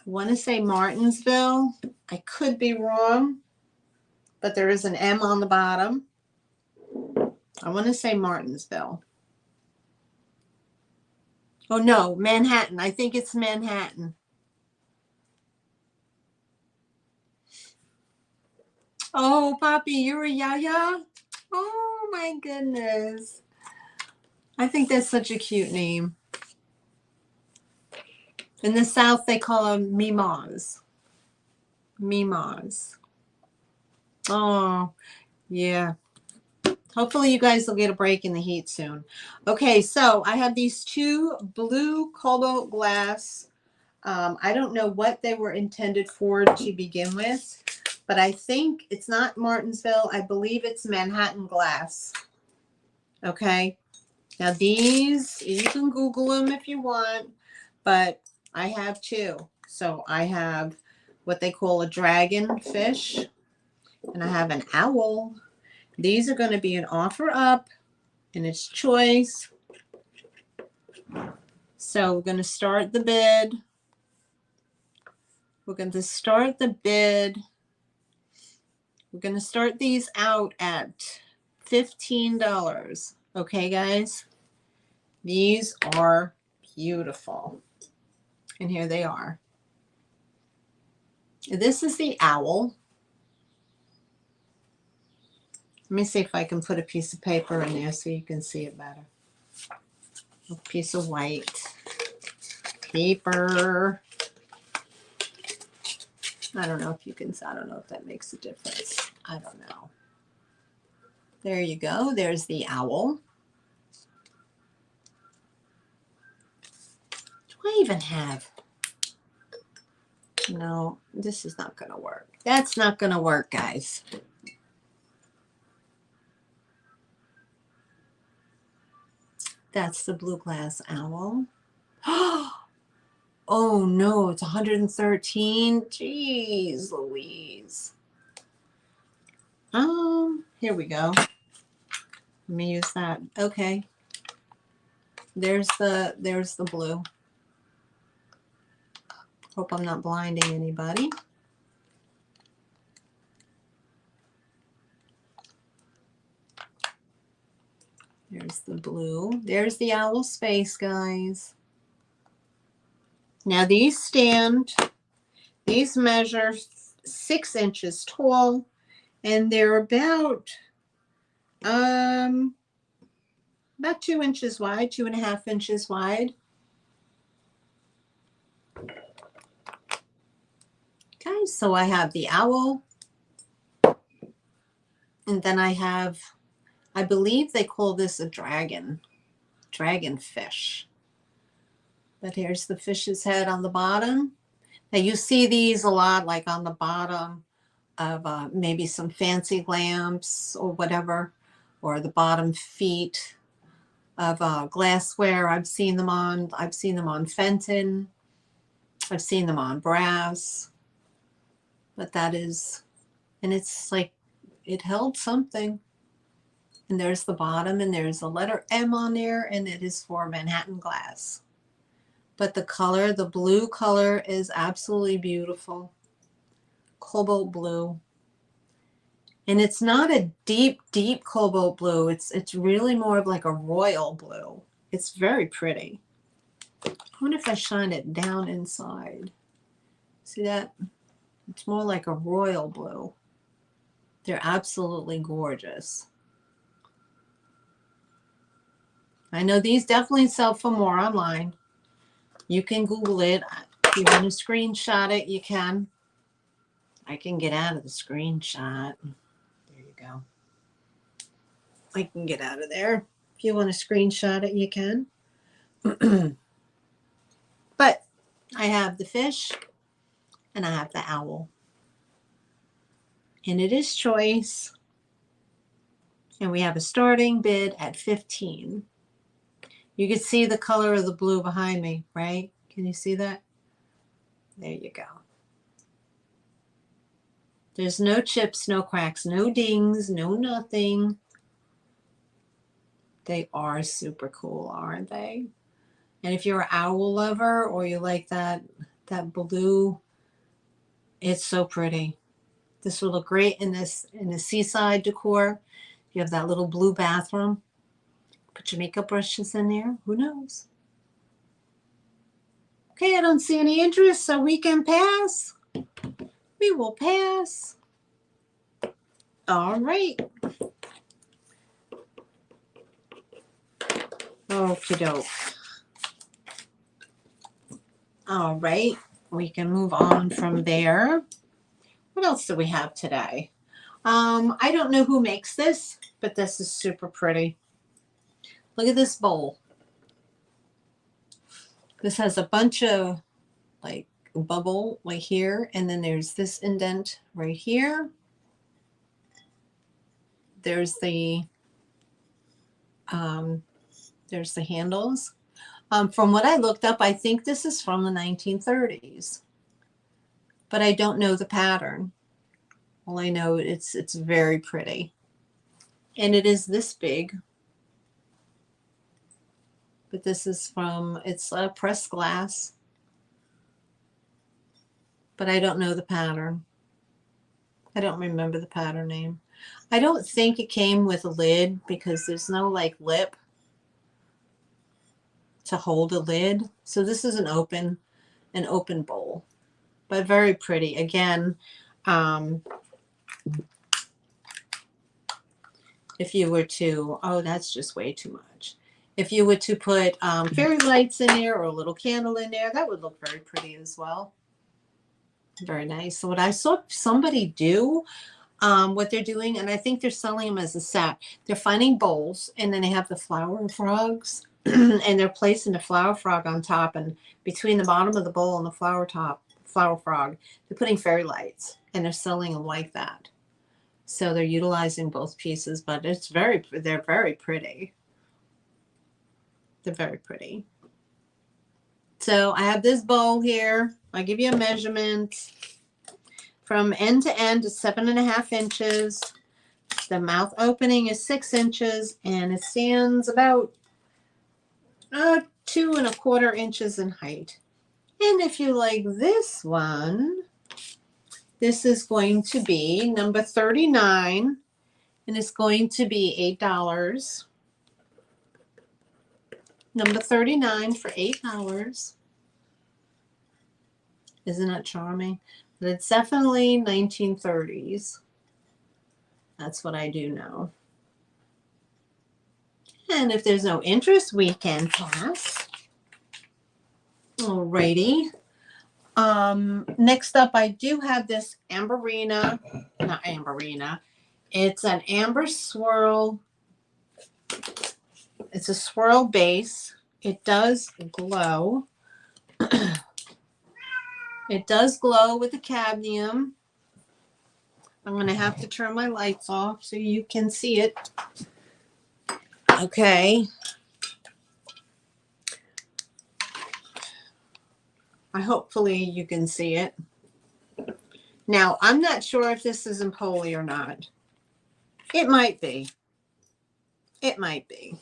I want to say Martinsville. I could be wrong, but there is an M on the bottom. I want to say Martinsville. Oh no, Manhattan. I think it's Manhattan. Oh, Poppy, you're a Yaya? Oh my goodness. I think that's such a cute name. In the South, they call them Mimas. Mimas. Oh, yeah. Hopefully you guys will get a break in the heat soon. Okay, so I have these two blue cobalt glass. I don't know what they were intended for to begin with, but I think it's not Martinsville. I believe it's Manhattan glass. Okay. Now these, you can Google them if you want, but I have two. So I have what they call a dragon fish, and I have an owl. These are going to be an offer up, and it's choice. So we're going to start the bid. We're going to start the bid. We're going to start these out at $15. Okay, guys? These are beautiful. And here they are. This is the owl. Let me see if I can put a piece of paper in there so you can see it better. A piece of white paper. I don't know if you can, I don't know if that makes a difference. I don't know. There you go. There's the owl. Do I even have? No, this is not going to work. That's not going to work, guys. That's the blue glass owl. Oh no, it's 113. Jeez Louise. Here we go. Let me use that. Okay. There's the blue. Hope I'm not blinding anybody. There's the blue. There's the owl space, guys. Now these measure 6 inches tall, and they're about 2 inches wide, 2.5 inches wide. Okay, so I have the owl, and then I have, I believe they call this a dragon fish. But here's the fish's head on the bottom. Now you see these a lot, like on the bottom of maybe some fancy lamps or whatever, or the bottom feet of glassware. I've seen them on Fenton. I've seen them on brass. But that is, and it's like, it held something. And there's the bottom, and there's a letter M on there, and it is for Manhattan glass. But the color, the blue color, is absolutely beautiful. Cobalt blue. And it's not a deep, deep cobalt blue. It's really more of like a royal blue. It's very pretty. I wonder if I shine it down inside. See that? It's more like a royal blue. They're absolutely gorgeous. I know these definitely sell for more online. You can Google it. If you want to screenshot it, you can. I can get out of the screenshot. There you go. I can get out of there. If you want to screenshot it, you can. But I have the fish and I have the owl. And it is choice. And we have a starting bid at 15. You can see the color of the blue behind me, right? Can you see that? There you go. There's no chips, no cracks, no dings, no nothing. They are super cool, aren't they? And if you're an owl lover or you like that that blue. It's so pretty. This will look great in the seaside decor. You have that little blue bathroom. Put your makeup brushes in there. Who knows? Okay, I don't see any interest, so we can pass. We will pass. All right. Okie doke. All right. We can move on from there. What else do we have today? I don't know who makes this, but this is super pretty. Look at this bowl. This has a bunch of like bubble right here, and then there's this indent right here. There's the handles. From what I looked up, I think this is from the 1930s, but I don't know the pattern. All I know it's very pretty, and it is this big. But this is from, it's pressed glass, but I don't know the pattern. I don't remember the pattern name. I don't think it came with a lid because there's no like lip to hold a lid. So this is an open bowl, but very pretty. Again, if you were to, oh, that's just way too much. If you were to put fairy lights in there or a little candle in there, that would look very pretty as well. Very nice. So what I saw somebody do, what they're doing, and I think they're selling them as a set. They're finding bowls, and then they have the flower frogs, and they're placing the flower frog on top, and between the bottom of the bowl and the flower frog, they're putting fairy lights, and they're selling them like that. So they're utilizing both pieces, but they're very pretty. They're very pretty. So I have this bowl here. I'll give you a measurement. From end to end is 7.5 inches. The mouth opening is 6 inches, and it stands about 2¼ inches in height. And if you like this one, this is going to be number 39, and it's going to be $8. Number 39 for $8. Isn't that charming? But it's definitely 1930s. That's what I do know. And if there's no interest, we can pass. Alrighty. Next up, I do have this amberina. Not amberina. It's an amber swirl. It's a swirl base. It does glow. It does glow with the cadmium. I'm going to have to turn my lights off so you can see it. Okay. Hopefully you can see it. Now, I'm not sure if this is in poly or not. It might be. It might be.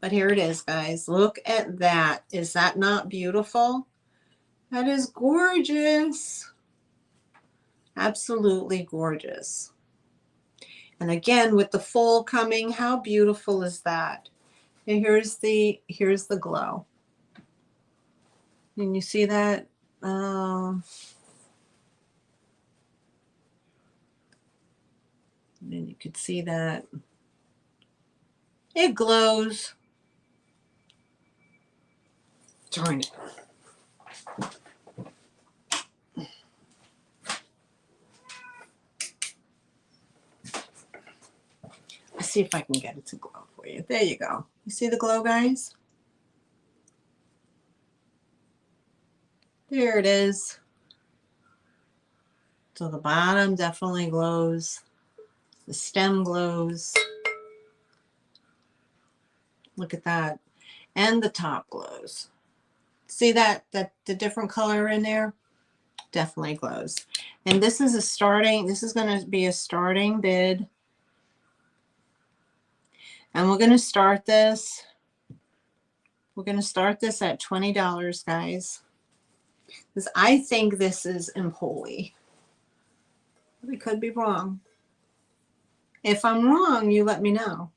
But here it is, guys. Look at that. Is that not beautiful? That is gorgeous. Absolutely gorgeous. And again, with the fall coming, how beautiful is that? And here's the glow. Can you see that? And you could see that it glows. Darn it. Let's see if I can get it to glow for you. There you go. You see the glow, guys? There it is. So the bottom definitely glows. The stem glows. Look at that. And the top glows. See that the different color in there? Definitely glows. And this is this is going to be a starting bid. And we're going to start this. We're going to start this at $20, guys. Because I think this is Empoli. We could be wrong. If I'm wrong, you let me know.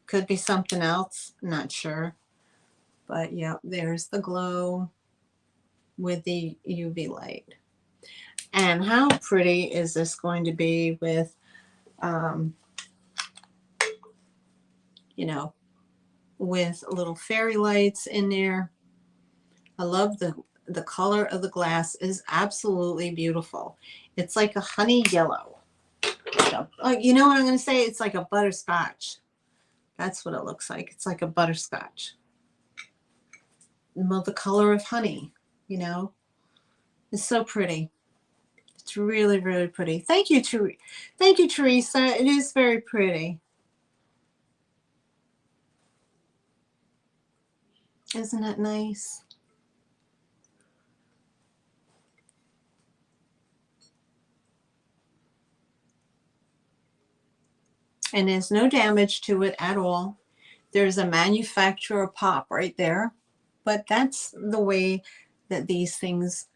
Could be something else. Not sure. But yeah, there's the glow with the UV light. And how pretty is this going to be with, you know, with little fairy lights in there. I love the color of the glass is absolutely beautiful. It's like a honey yellow. You know what I'm going to say? It's like a butterscotch. That's what it looks like. It's like a butterscotch. Well, the color of honey, you know. It's so pretty. It's really, really pretty. Thank you, Thank you, Teresa. It is very pretty. Isn't that nice? And there's no damage to it at all. There's a manufacturer pop right there, but that's the way that these things,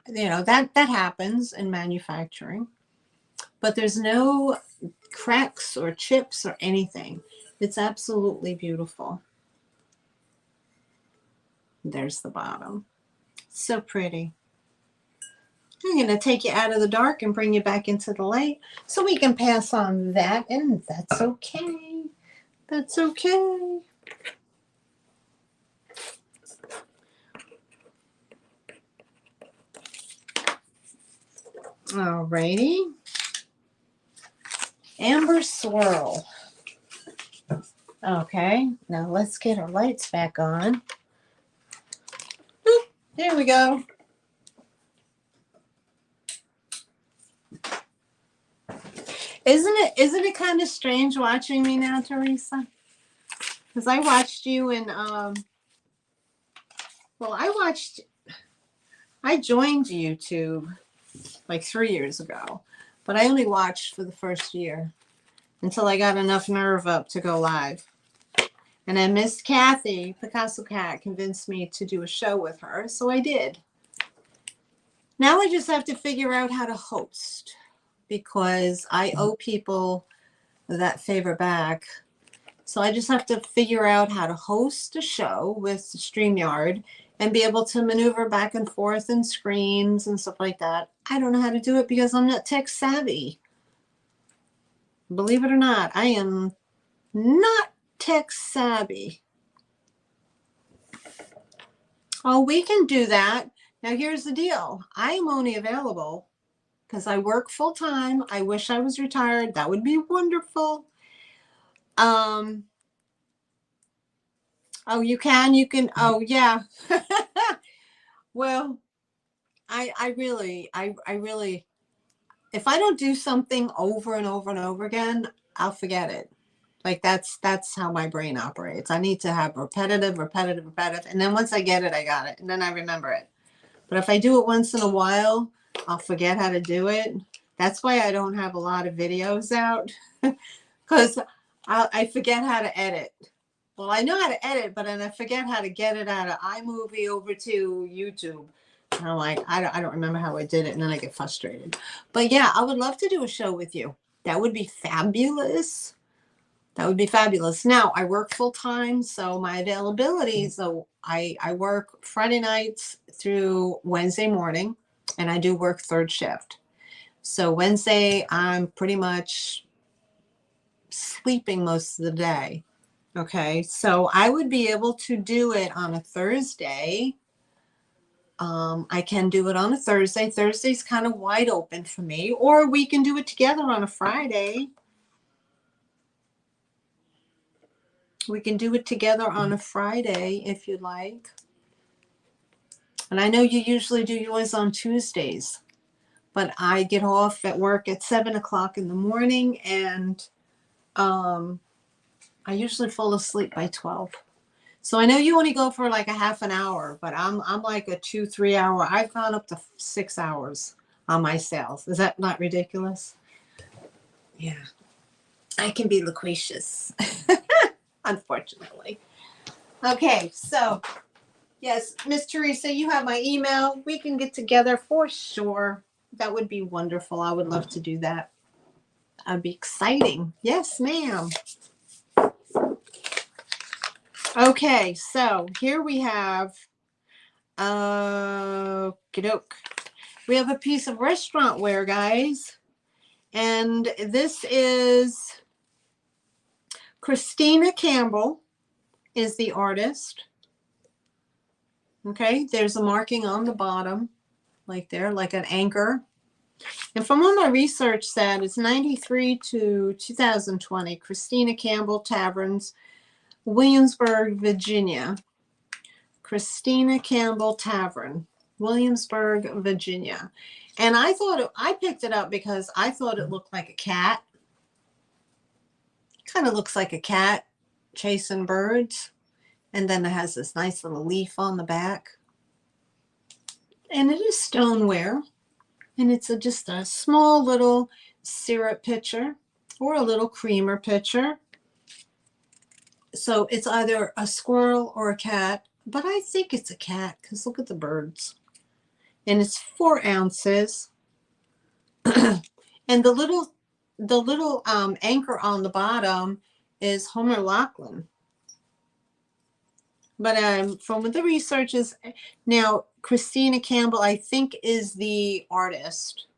you know, that happens in manufacturing. But there's no cracks or chips or anything. It's absolutely beautiful. There's the bottom. So pretty. I'm going to take you out of the dark and bring you back into the light so we can pass on that, and that's okay. That's okay. Alrighty. Amber Swirl. Okay, now let's get our lights back on. Boop, there we go. Isn't it kind of strange watching me now, Teresa? Because I watched you in well, I joined YouTube like 3 years ago, but I only watched for the first year until I got enough nerve up to go live. And then Miss Kathy, Picasso Cat, convinced me to do a show with her, so I did. Now I just have to figure out how to host, because I owe people that favor back. So I just have to figure out how to host a show with StreamYard and be able to maneuver back and forth and screens and stuff like that. I don't know how to do it because I'm not tech savvy. Believe it or not, I am not tech savvy. Oh, we can do that. Now here's the deal. I am only available because I work full time. I wish I was retired. That would be wonderful. Oh, you can. Oh, yeah. Well, I really, if I don't do something over and over and over again, I'll forget it. Like that's how my brain operates. I need to have repetitive. And then once I get it, I got it. And then I remember it. But if I do it once in a while, I'll forget how to do it. That's why I don't have a lot of videos out, because I forget how to edit. Well, I know how to edit, but then I forget how to get it out of iMovie over to YouTube. And I'm like, I don't remember how I did it, and then I get frustrated. But yeah, I would love to do a show with you. That would be fabulous. That would be fabulous. Now, I work full time, so my availability, so I work Friday nights through Wednesday morning, and I do work third shift. So Wednesday, I'm pretty much sleeping most of the day. Okay, so I would be able to do it on a Thursday. I can do it on a Thursday. Thursday's kind of wide open for me, or we can do it together on a Friday. We can do it together on a Friday if you'd like. And I know you usually do yours on Tuesdays, but I get off at work at 7 o'clock in the morning, and I usually fall asleep by 12. So I know you only go for like a half an hour, but I'm like a 2-3 hour. I've gone up to 6 hours on my sales. Is that not ridiculous? Yeah. I can be loquacious, unfortunately. Okay, so Yes, Miss Teresa, you have my email. We can get together for sure. That would be wonderful. I would love to do that. That'd be exciting. Yes, ma'am. Okay, so here we have doke. We have a piece of restaurant wear, guys. And this is Christina Campbell is the artist. Okay, there's a marking on the bottom, like there, like an anchor. And from what my research said, it's 93 to 2020, Christina Campbell Taverns, Williamsburg, Virginia. Christina Campbell Tavern, Williamsburg, Virginia. And I thought I picked it up because I thought it looked like a cat. Kind of looks like a cat chasing birds. And then it has this nice little leaf on the back. And it is stoneware. And it's just a small little syrup pitcher or a little creamer pitcher. So it's either a squirrel or a cat, but I think it's a cat because look at the birds. And it's 4 ounces. And the little anchor on the bottom is Homer Lachlan. But from the research is now Christina Campbell, I think, is the artist.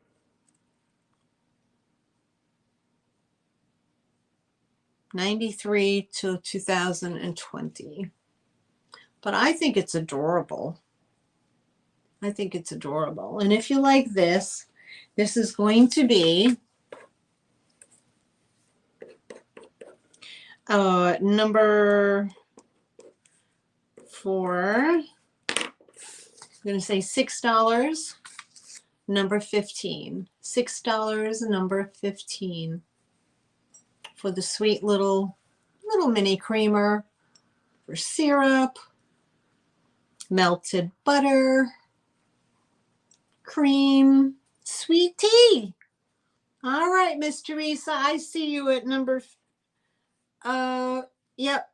'93 to 2020. But I think it's adorable. I think it's adorable. And if you like this, this is going to be number 4. I'm going to say $6. Number 15. $6, number 15. For the sweet little mini creamer, for syrup, melted butter, cream, sweet tea. All right, Miss Teresa, I see you at number, yep,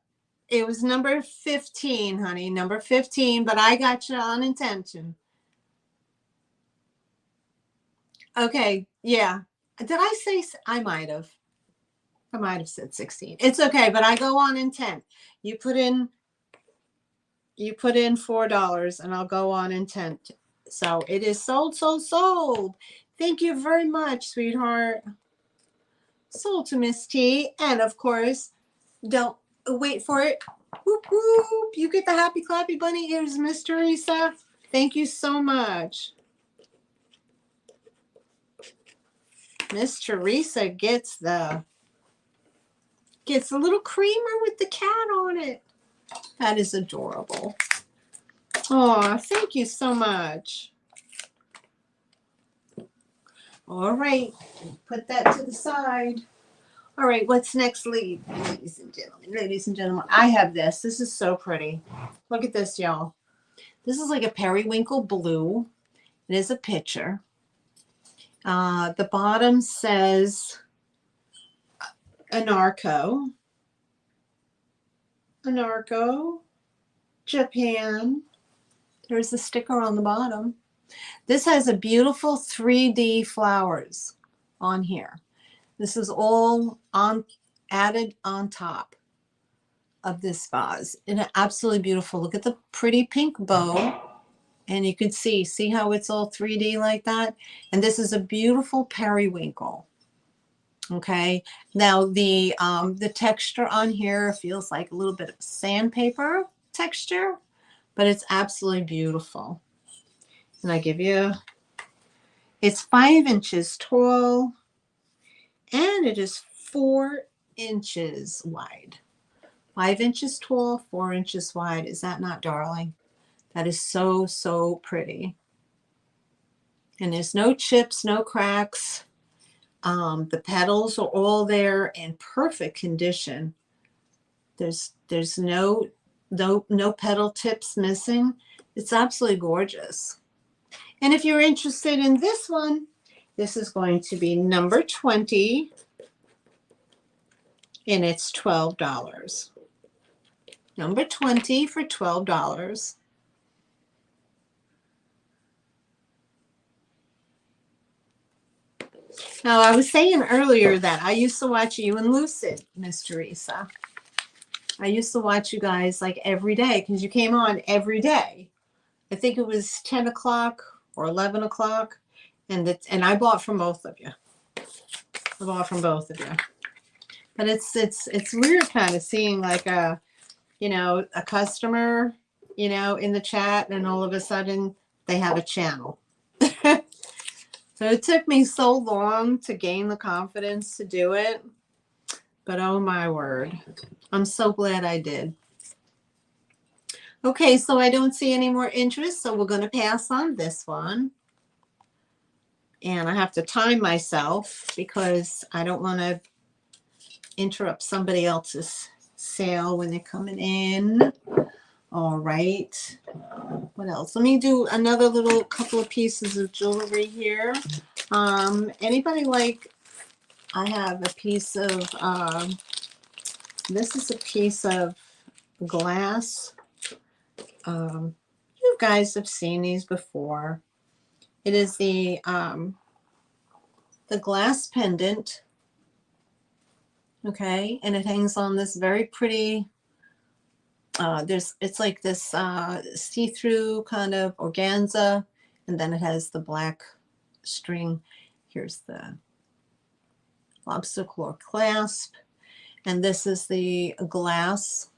it was number 15, honey, number 15, but I got you on intention. Okay, yeah. Did I say, I might have said 16. It's okay, but I go on intent. You put in $4 and I'll go on intent. So it is sold, sold, sold. Thank you very much, sweetheart. Sold to Miss T. And of course, don't wait for it. Whoop, whoop. You get the happy clappy bunny ears, Miss Teresa. Thank you so much. Miss Teresa gets a little creamer with the cat on it. That is adorable. Oh, thank you so much. All right, put that to the side. All right, what's next, ladies and gentlemen? Ladies and gentlemen, I have this. This is so pretty. Look at this, y'all. This is like a periwinkle blue. It is a picture. The bottom says Anarco, Japan. There's the sticker on the bottom. This has a beautiful 3D flowers on here. This is all added on top of this vase. And absolutely beautiful. Look at the pretty pink bow. And you can see how it's all 3D like that. And this is a beautiful periwinkle. Okay. Now the texture on here feels like a little bit of sandpaper texture, but it's absolutely beautiful. And I give you, it's 5 inches tall and it is 4 inches wide. 5 inches tall, 4 inches wide. Is that not darling? That is so, so pretty. And there's no chips, no cracks. The petals are all there in perfect condition. There's no petal tips missing. It's absolutely gorgeous. And if you're interested in this one, this is going to be number 20, and it's $12. Number 20 for $12. Now, I was saying earlier that I used to watch you and Lucid, Miss Teresa. I used to watch you guys like every day because you came on every day. I think it was 10 o'clock or 11 o'clock. And I bought from both of you. I bought from both of you. But it's weird kind of seeing like a customer, in the chat, and all of a sudden they have a channel. So it took me so long to gain the confidence to do it. But oh my word, I'm so glad I did. Okay, so I don't see any more interest, so we're going to pass on this one. And I have to time myself because I don't want to interrupt somebody else's sale when they're coming in. All right. What else? Let me do another little couple of pieces of jewelry here. Anybody like, I have a piece of, this is a piece of glass. You guys have seen these before. It is the glass pendant. Okay, and it hangs on this very pretty, it's like this see-through kind of organza, and then it has the black string. Here's the lobster claw clasp, and this is the glass.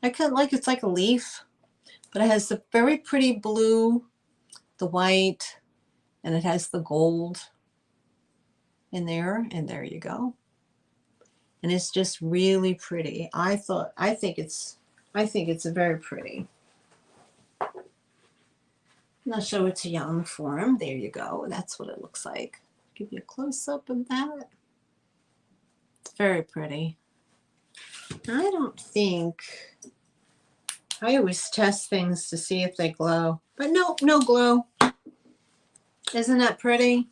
I kind of like, it's like a leaf, but it has the very pretty blue, the white, and it has the gold in there, and there you go. And it's just really pretty. I think it's very pretty. And I'll show it to you on the forum. There you go. That's what it looks like. Give you a close-up of that. It's very pretty. I don't think, I always test things to see if they glow, but no glow. Isn't that pretty?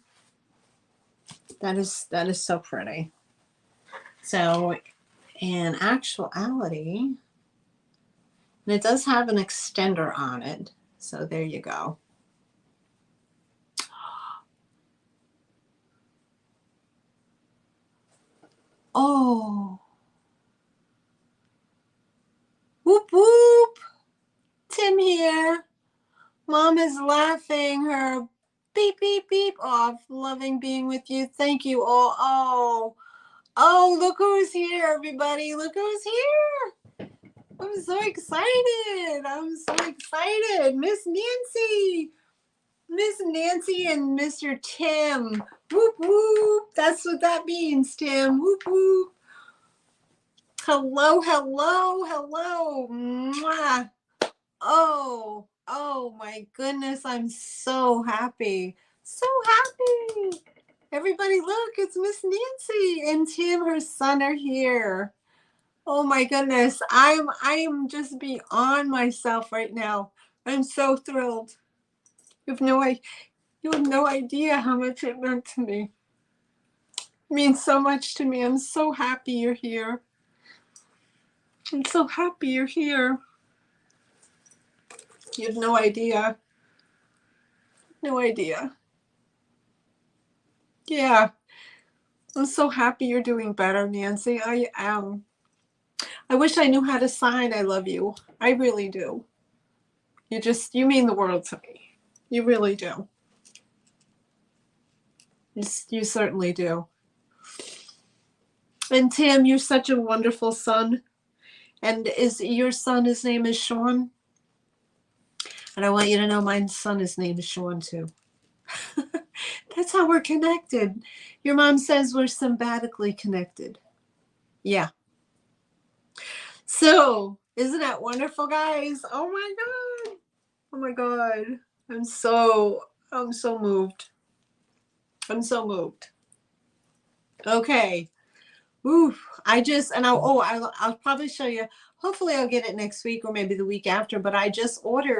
That is so pretty. So in actuality, and it does have an extender on it. So there you go. Oh. Whoop whoop. Tim here. Mom is laughing her beep beep beep off. Loving being with you. Thank you all. Oh, look who's here, everybody. Look who's here. I'm so excited. Miss Nancy. Miss Nancy and Mr. Tim. Whoop, whoop. That's what that means, Tim. Whoop, whoop. Hello. Mwah. Oh my goodness. I'm so happy. So happy. Everybody look, it's Miss Nancy and Tim, her son, are here. Oh my goodness. I am just beyond myself right now. I'm so thrilled. You have no idea how much it meant to me. It means so much to me. I'm so happy you're here. I'm so happy you're here. You have no idea. No idea. Yeah. I'm so happy you're doing better, Nancy. I am. I wish I knew how to sign I love you. I really do. You mean the world to me. You really do. You certainly do. And Tim, you're such a wonderful son. And your son, his name is Sean? And I want you to know my son, his name is Sean too. That's how we're connected. Your mom says we're symbiotically connected. Yeah. So, isn't that wonderful, guys? Oh my God. Oh my God. I'm so moved. I'm so moved. Okay. Ooh, I'll probably show you. Hopefully I'll get it next week or maybe the week after, but I just bought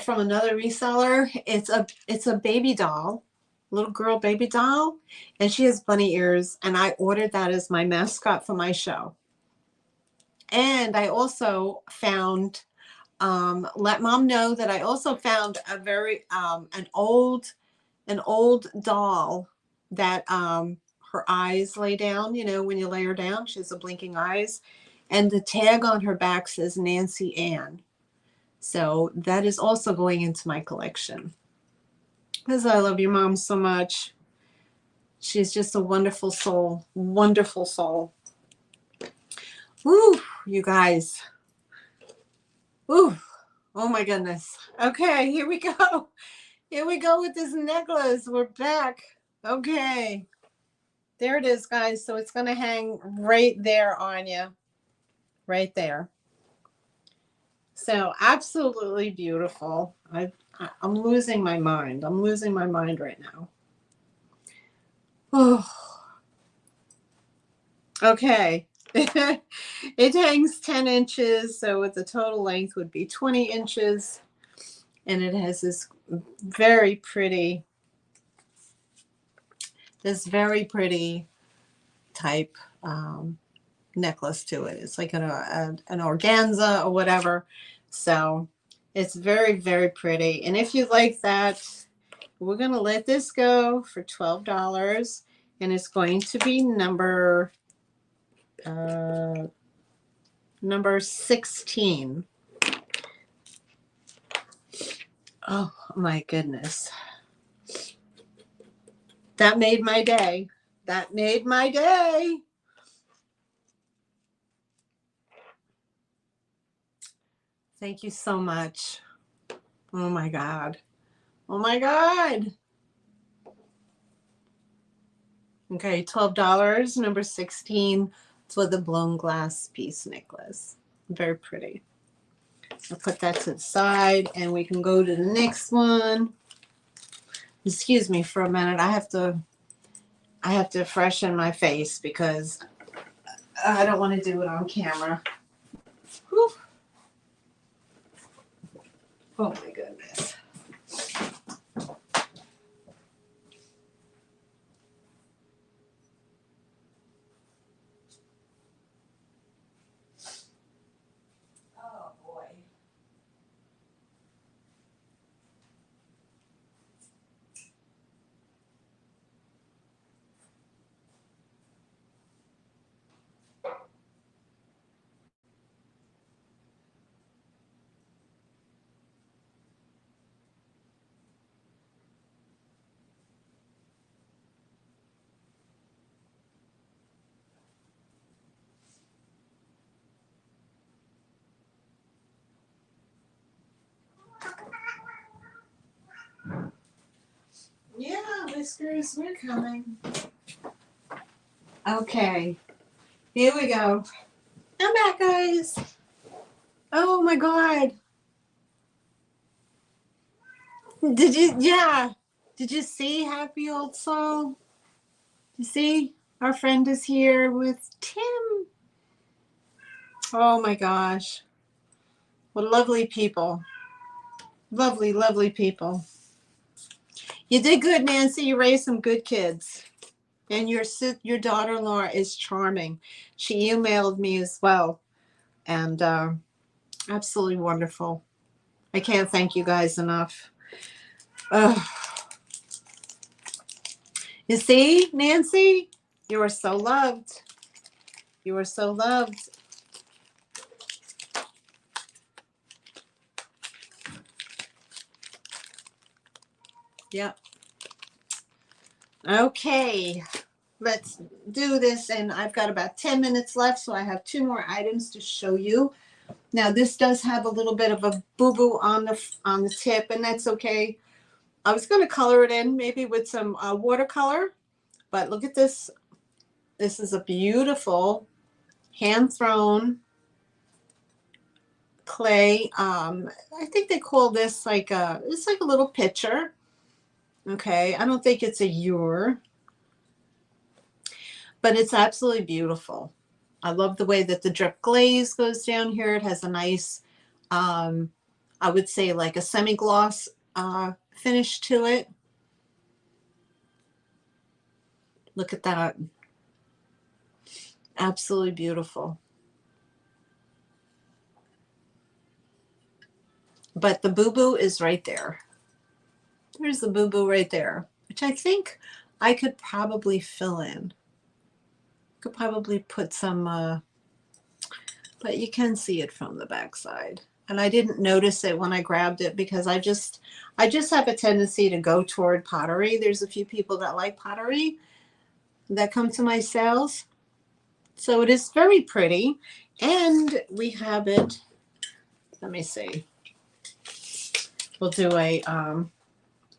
from another reseller. It's a baby doll, little girl baby doll, and she has bunny ears, and I ordered that as my mascot for my show. And I also found, let mom know that I also found a very an old an old doll that her eyes lay down, you know, when you lay her down, she has the blinking eyes. And the tag on her back says Nancy Ann. So that is also going into my collection. Because I love your mom so much. She's just a wonderful soul. Wonderful soul. Woo, you guys. Woo. Oh my goodness. Okay, here we go. Here we go with this necklace. We're back. Okay. There it is, guys. So it's going to hang right there on you. Right there. So absolutely beautiful. I'm losing my mind. I'm losing my mind right now. Oh. Okay. It hangs 10 inches. So the total length would be 20 inches. And it has this very pretty type necklace to it. It's like an organza or whatever. So it's very, very pretty. And if you like that, we're going to let this go for $12. And it's going to be number 16. Oh my goodness. That made my day. That made my day. Thank you so much. Oh my God. Oh my God. Okay, $12, number 16 for the blown glass piece necklace. Very pretty. I'll put that to the side and we can go to the next one. Excuse me for a minute. I have to freshen my face because I don't want to do it on camera. Whew. Oh my goodness. Oh boy. Yeah, whiskers, we're coming. Okay, here we go. I'm back, guys. Oh my God. Did you, yeah. Did you see Happy Old Soul? You see, our friend is here with Tim. Oh my gosh. What lovely people. Lovely, lovely people. You did good, Nancy. You raised some good kids. And your daughter-in-law is charming. She emailed me as well. And absolutely wonderful. I can't thank you guys enough. You see, Nancy, you are so loved. You are so loved. Yep. Okay, let's do this. And I've got about 10 minutes left, so I have 2 more items to show you. Now, this does have a little bit of a boo-boo on the tip, and that's okay. I was going to color it in maybe with some watercolor, but look at this. This is a beautiful hand-thrown clay. I think they call this it's like a little pitcher. Okay, I don't think it's a ewer, but it's absolutely beautiful. I love the way that the drip glaze goes down here. It has a nice, I would say like a semi-gloss finish to it. Look at that. Absolutely beautiful. But the boo-boo is right there. There's the boo-boo right there. which I think I could probably fill in. Could probably put some, but you can see it from the back side. And I didn't notice it when I grabbed it because I just have a tendency to go toward pottery. There's a few people that like pottery that come to my sales. So it is very pretty. And we have it, let me see. We'll do a,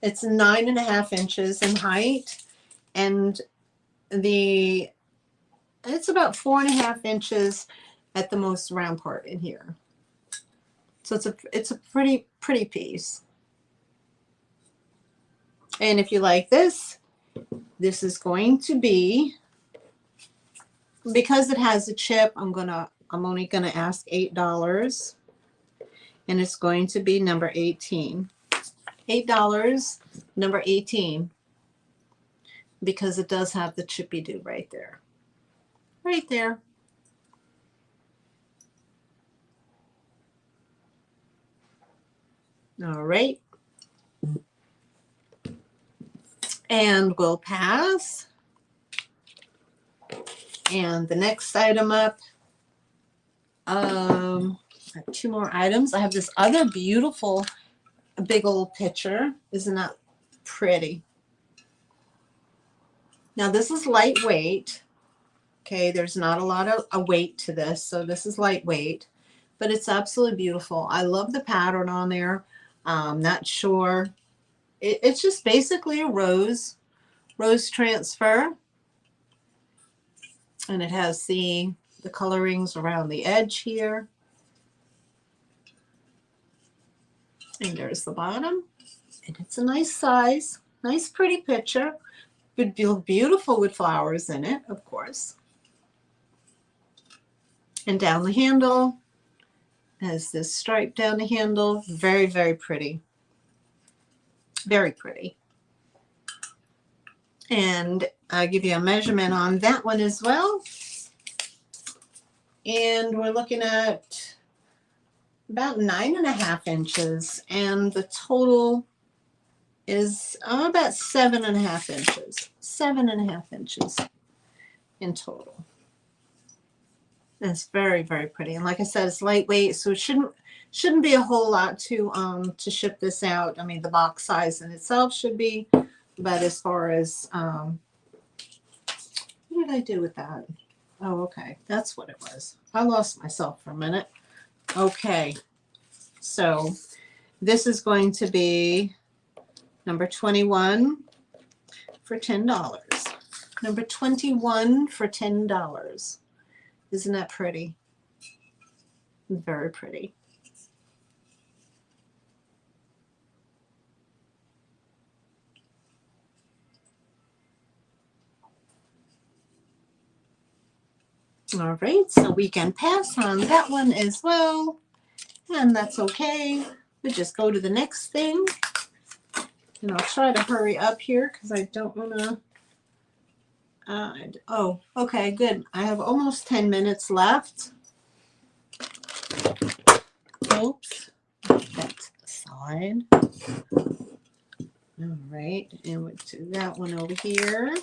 it's 9.5 inches in height, and it's about 4.5 inches at the most round part in here. So it's a pretty piece. And if you like this is going to be, because it has a chip, I'm only gonna ask $8, and it's going to be number 18. $8, number 18, because it does have the chippy do right there. Right there. All right. And we'll pass. And the next item up, I have 2 more items. I have this other beautiful big old picture. Isn't that pretty? Now this is lightweight. Okay, there's not a lot of a weight to this, so this is lightweight, but it's absolutely beautiful. I love the pattern on there. Not sure. It's just basically a rose transfer, and it has the colorings around the edge here. And there's the bottom, and it's a nice size, nice pretty picture. Would be beautiful with flowers in it, of course. And down the handle has this stripe down the handle. Very, very pretty. Very pretty. And I'll give you a measurement on that one as well. And we're looking at about 9.5 inches, and the total is about 7.5 inches. 7.5 inches in total. And it's very, very pretty. And like I said, it's lightweight, so it shouldn't be a whole lot to ship this out. I mean, the box size in itself should be, but as far as what did I do with that? Oh, okay, that's what it was. I lost myself for a minute. Okay, so this is going to be number 21 for $10. Number 21 for $10. Isn't that pretty? Very pretty. All right, so we can pass on that one as well, and that's okay. We just go to the next thing, and I'll try to hurry up here because I don't want to. Oh, okay, good. I have almost 10 minutes left. Oops, that's the side. All right, and we'll do that one over here.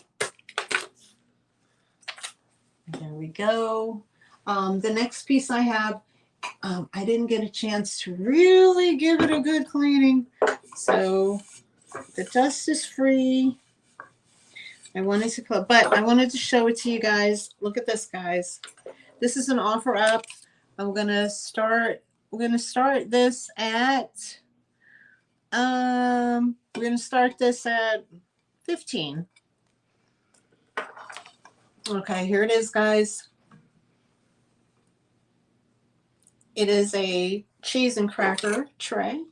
There we go. The next piece I have, I didn't get a chance to really give it a good cleaning, so the dust is free. I wanted to show it to you guys. Look at this, guys. This is an offer up. We're gonna start this at we're gonna start this at 15. Okay, here it is, guys. It is a cheese and cracker tray.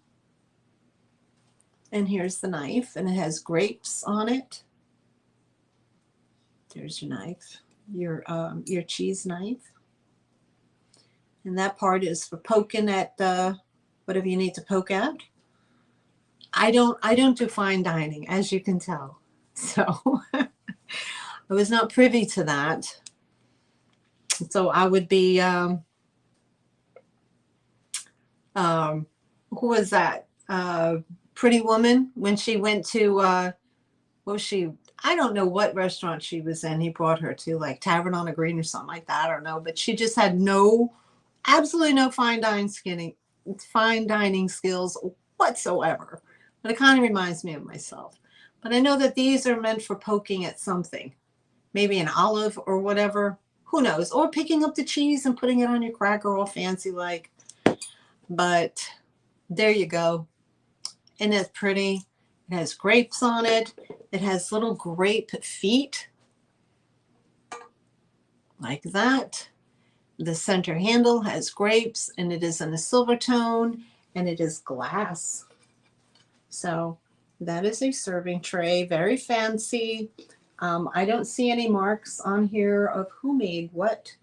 And here's the knife, and it has grapes on it. There's your knife, your cheese knife. And that part is for poking at whatever you need to poke at. I don't do fine dining, as you can tell. So I was not privy to that. So I would be who was that? Pretty Woman, when she went to well, I don't know what restaurant she was in. He brought her to like Tavern on the Green or something like that. I don't know, but she just had absolutely no fine dining skills whatsoever. But it kind of reminds me of myself. But I know that these are meant for poking at something, maybe an olive or whatever. Who knows? Or picking up the cheese and putting it on your cracker all fancy like. But there you go. And it's pretty. It has grapes on it. It has little grape feet like that. The center handle has grapes and it is in a silver tone and it is glass. So that is a serving tray, very fancy. I don't see any marks on here of who made what.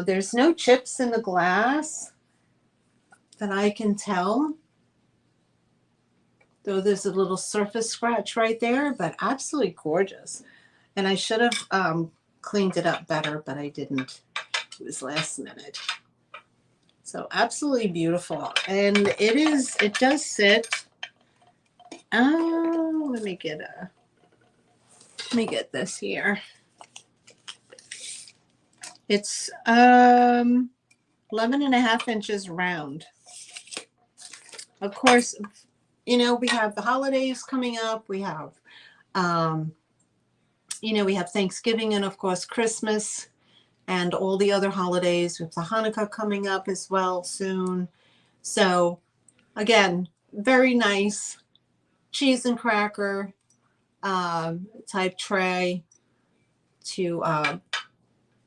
There's no chips in the glass that I can tell, though there's a little surface scratch right there, but absolutely gorgeous. And I should have cleaned it up better, but I didn't. It was last minute. So absolutely beautiful. And it does sit. Oh, let me get this here. It's 11.5 inches round. Of course, we have the holidays coming up. We have we have Thanksgiving and of course Christmas and all the other holidays. We have the Hanukkah coming up as well soon. So again, very nice cheese and cracker type tray to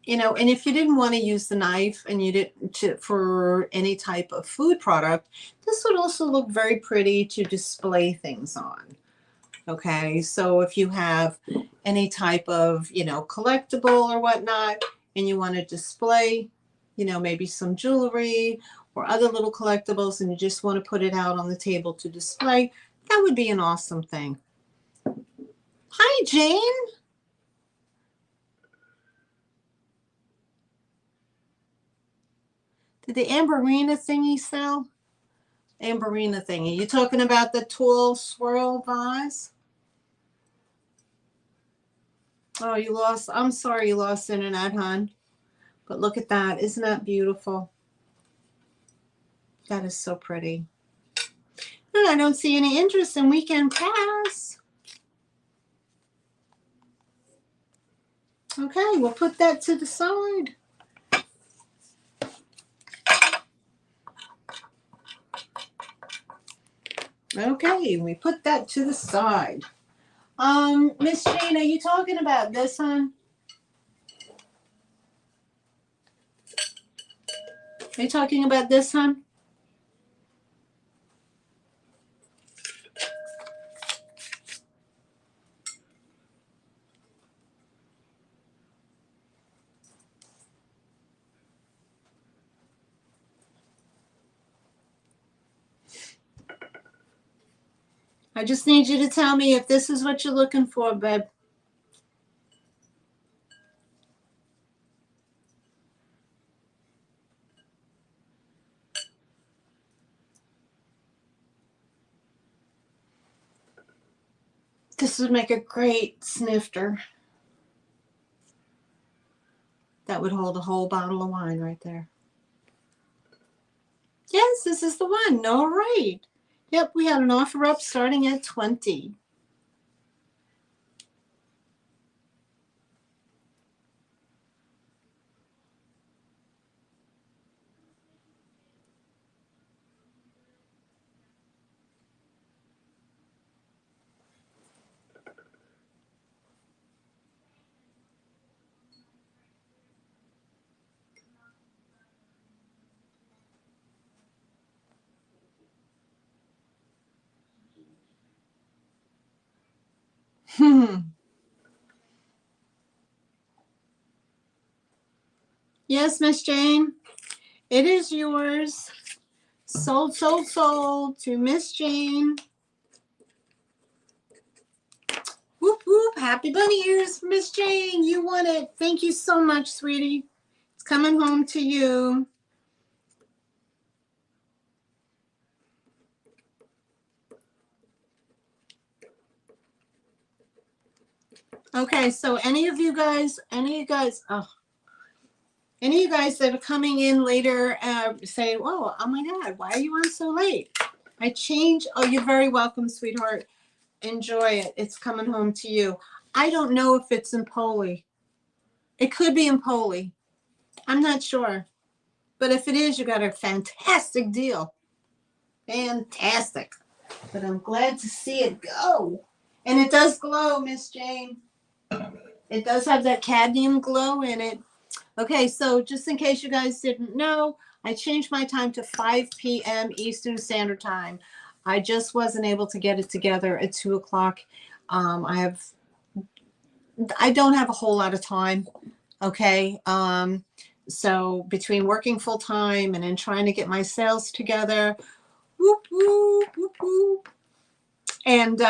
and if you didn't want to use the knife and you didn't for any type of food product, this would also look very pretty to display things on. Okay, so if you have any type of collectible or whatnot and you want to display maybe some jewelry or other little collectibles and you just want to put it out on the table to display, that would be an awesome thing. Hi, Jane. Did the Amberina thingy sell? Amberina thingy. You talking about the tall swirl vase? Oh, you lost. I'm sorry you lost internet, hon. But look at that. Isn't that beautiful? That is so pretty. And I don't see any interest in Weekend Pass. Okay, we'll put that to the side. Okay, we put that to the side. Miss Jane, are you talking about this, hon? Are you talking about this, hon? I just need you to tell me if this is what you're looking for, babe. This would make a great snifter. That would hold a whole bottle of wine right there. Yes, this is the one. All right. Yep, we had an offer up starting at $20. Yes, Miss Jane, it is yours. Sold, sold, sold to Miss Jane. Whoop, whoop. Happy bunny ears, Miss Jane. You won it. Thank you so much, sweetie. It's coming home to you. Okay, so any of you guys that are coming in later say, "Whoa, oh my God, why are you on so late?" I changed. Oh, you're very welcome, sweetheart. Enjoy it. It's coming home to you. I don't know if it's in Poli. It could be in Poli. I'm not sure. But if it is, you got a fantastic deal. Fantastic. But I'm glad to see it go. And it does glow, Miss Jane. It does have that cadmium glow in it. Okay, so just in case you guys didn't know, I changed my time to 5 p.m. Eastern Standard Time. I just wasn't able to get it together at 2 o'clock. I don't have a whole lot of time. Okay. So between working full time and then trying to get my sales together, whoop, whoop, whoop, whoop. And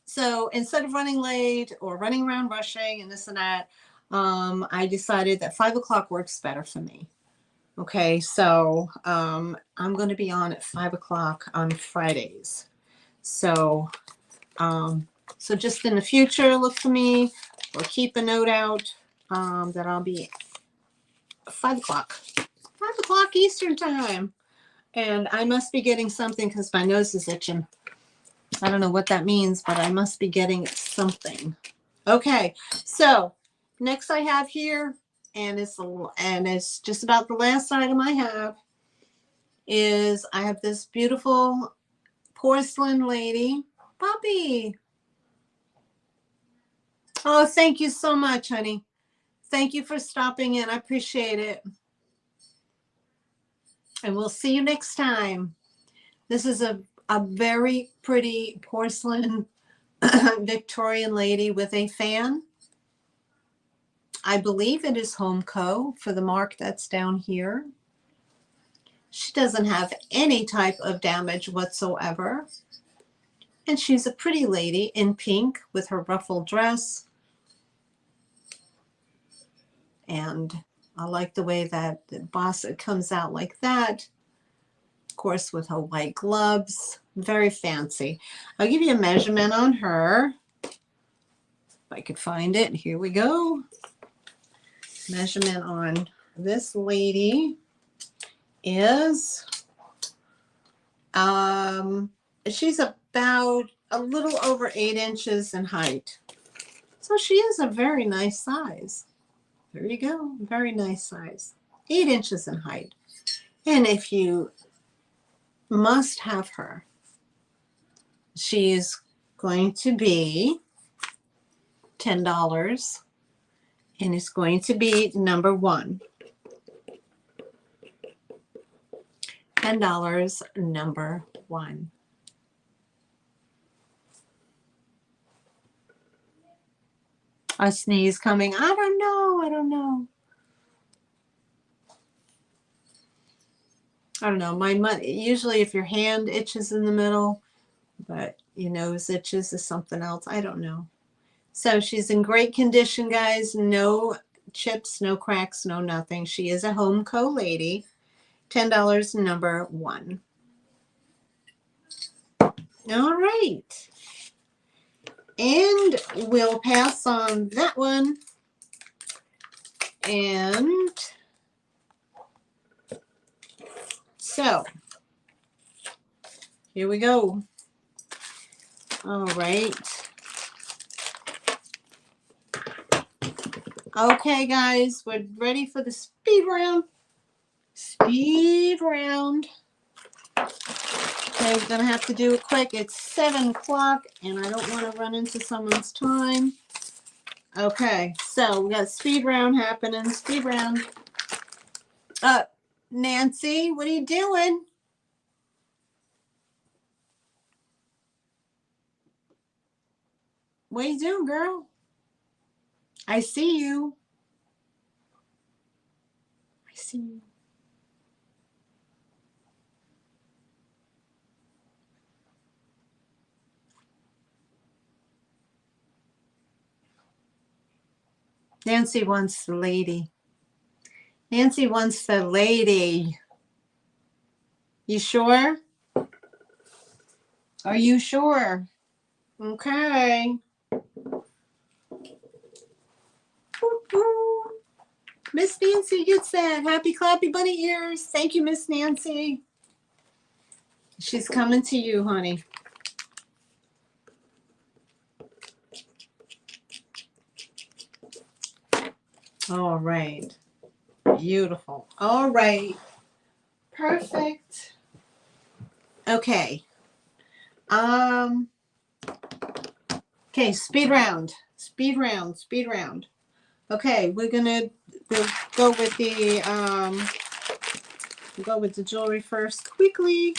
so instead of running late or running around rushing and this and that, I decided that 5 o'clock works better for me. Okay, so I'm going to be on at 5 o'clock on Fridays. So, so just in the future, look for me or keep a note out that I'll be 5 o'clock. 5 o'clock Eastern time. And I must be getting something because my nose is itching. I don't know what that means, but I must be getting something. Okay, so next I have here, and it's just about the last item I have, is I have this beautiful porcelain lady. Poppy. Oh, thank you so much, honey. Thank you for stopping in. I appreciate it. And we'll see you next time. This is a very pretty porcelain Victorian lady with a fan. I believe it is Home Co. for the mark that's down here. She doesn't have any type of damage whatsoever. And she's a pretty lady in pink with her ruffled dress. And I like the way that the boss comes out like that. Of course, with her white gloves. Very fancy. I'll give you a measurement on her. If I could find it. Here we go. Measurement on this lady is, she's about a little over 8 inches in height. So she is a very nice size. There you go. Very nice size. 8 inches in height. And if you must have her, she's going to be $10. And it's going to be number 1. $10, number 1. A sneeze coming. I don't know. I don't know. I don't know. Usually if your hand itches in the middle, but your nose itches is something else. I don't know. So she's in great condition, guys. No chips, no cracks, no nothing. She is a Home Co. lady. $10, number 1. All right. And we'll pass on that one. And so here we go. All right. Okay, guys, we're ready for the speed round. Speed round. Okay, we're going to have to do it quick. It's 7 o'clock, and I don't want to run into someone's time. Okay, so we got speed round happening. Speed round. Nancy, what are you doing? What are you doing, girl? I see you. I see you. Nancy wants the lady. Nancy wants the lady. You sure? Are you sure? Okay. Boop, boop. Miss Nancy gets that. Happy clappy bunny ears. Thank you, Miss Nancy. She's coming to you, honey. All right. Beautiful. All right. Perfect. Okay. Okay, speed round. Speed round. Speed round. Okay, we'll go with the jewelry first quickly.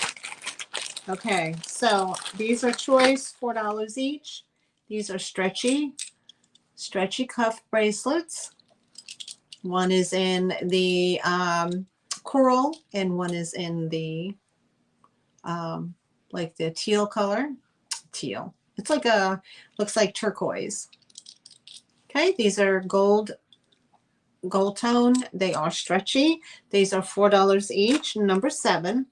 Okay, so these are choice, $4 each. These are stretchy cuff bracelets. One is in the coral and one is in the like the teal color. Teal. It's like looks like turquoise. Okay, these are gold tone. They are stretchy. These are $4 each, number 7.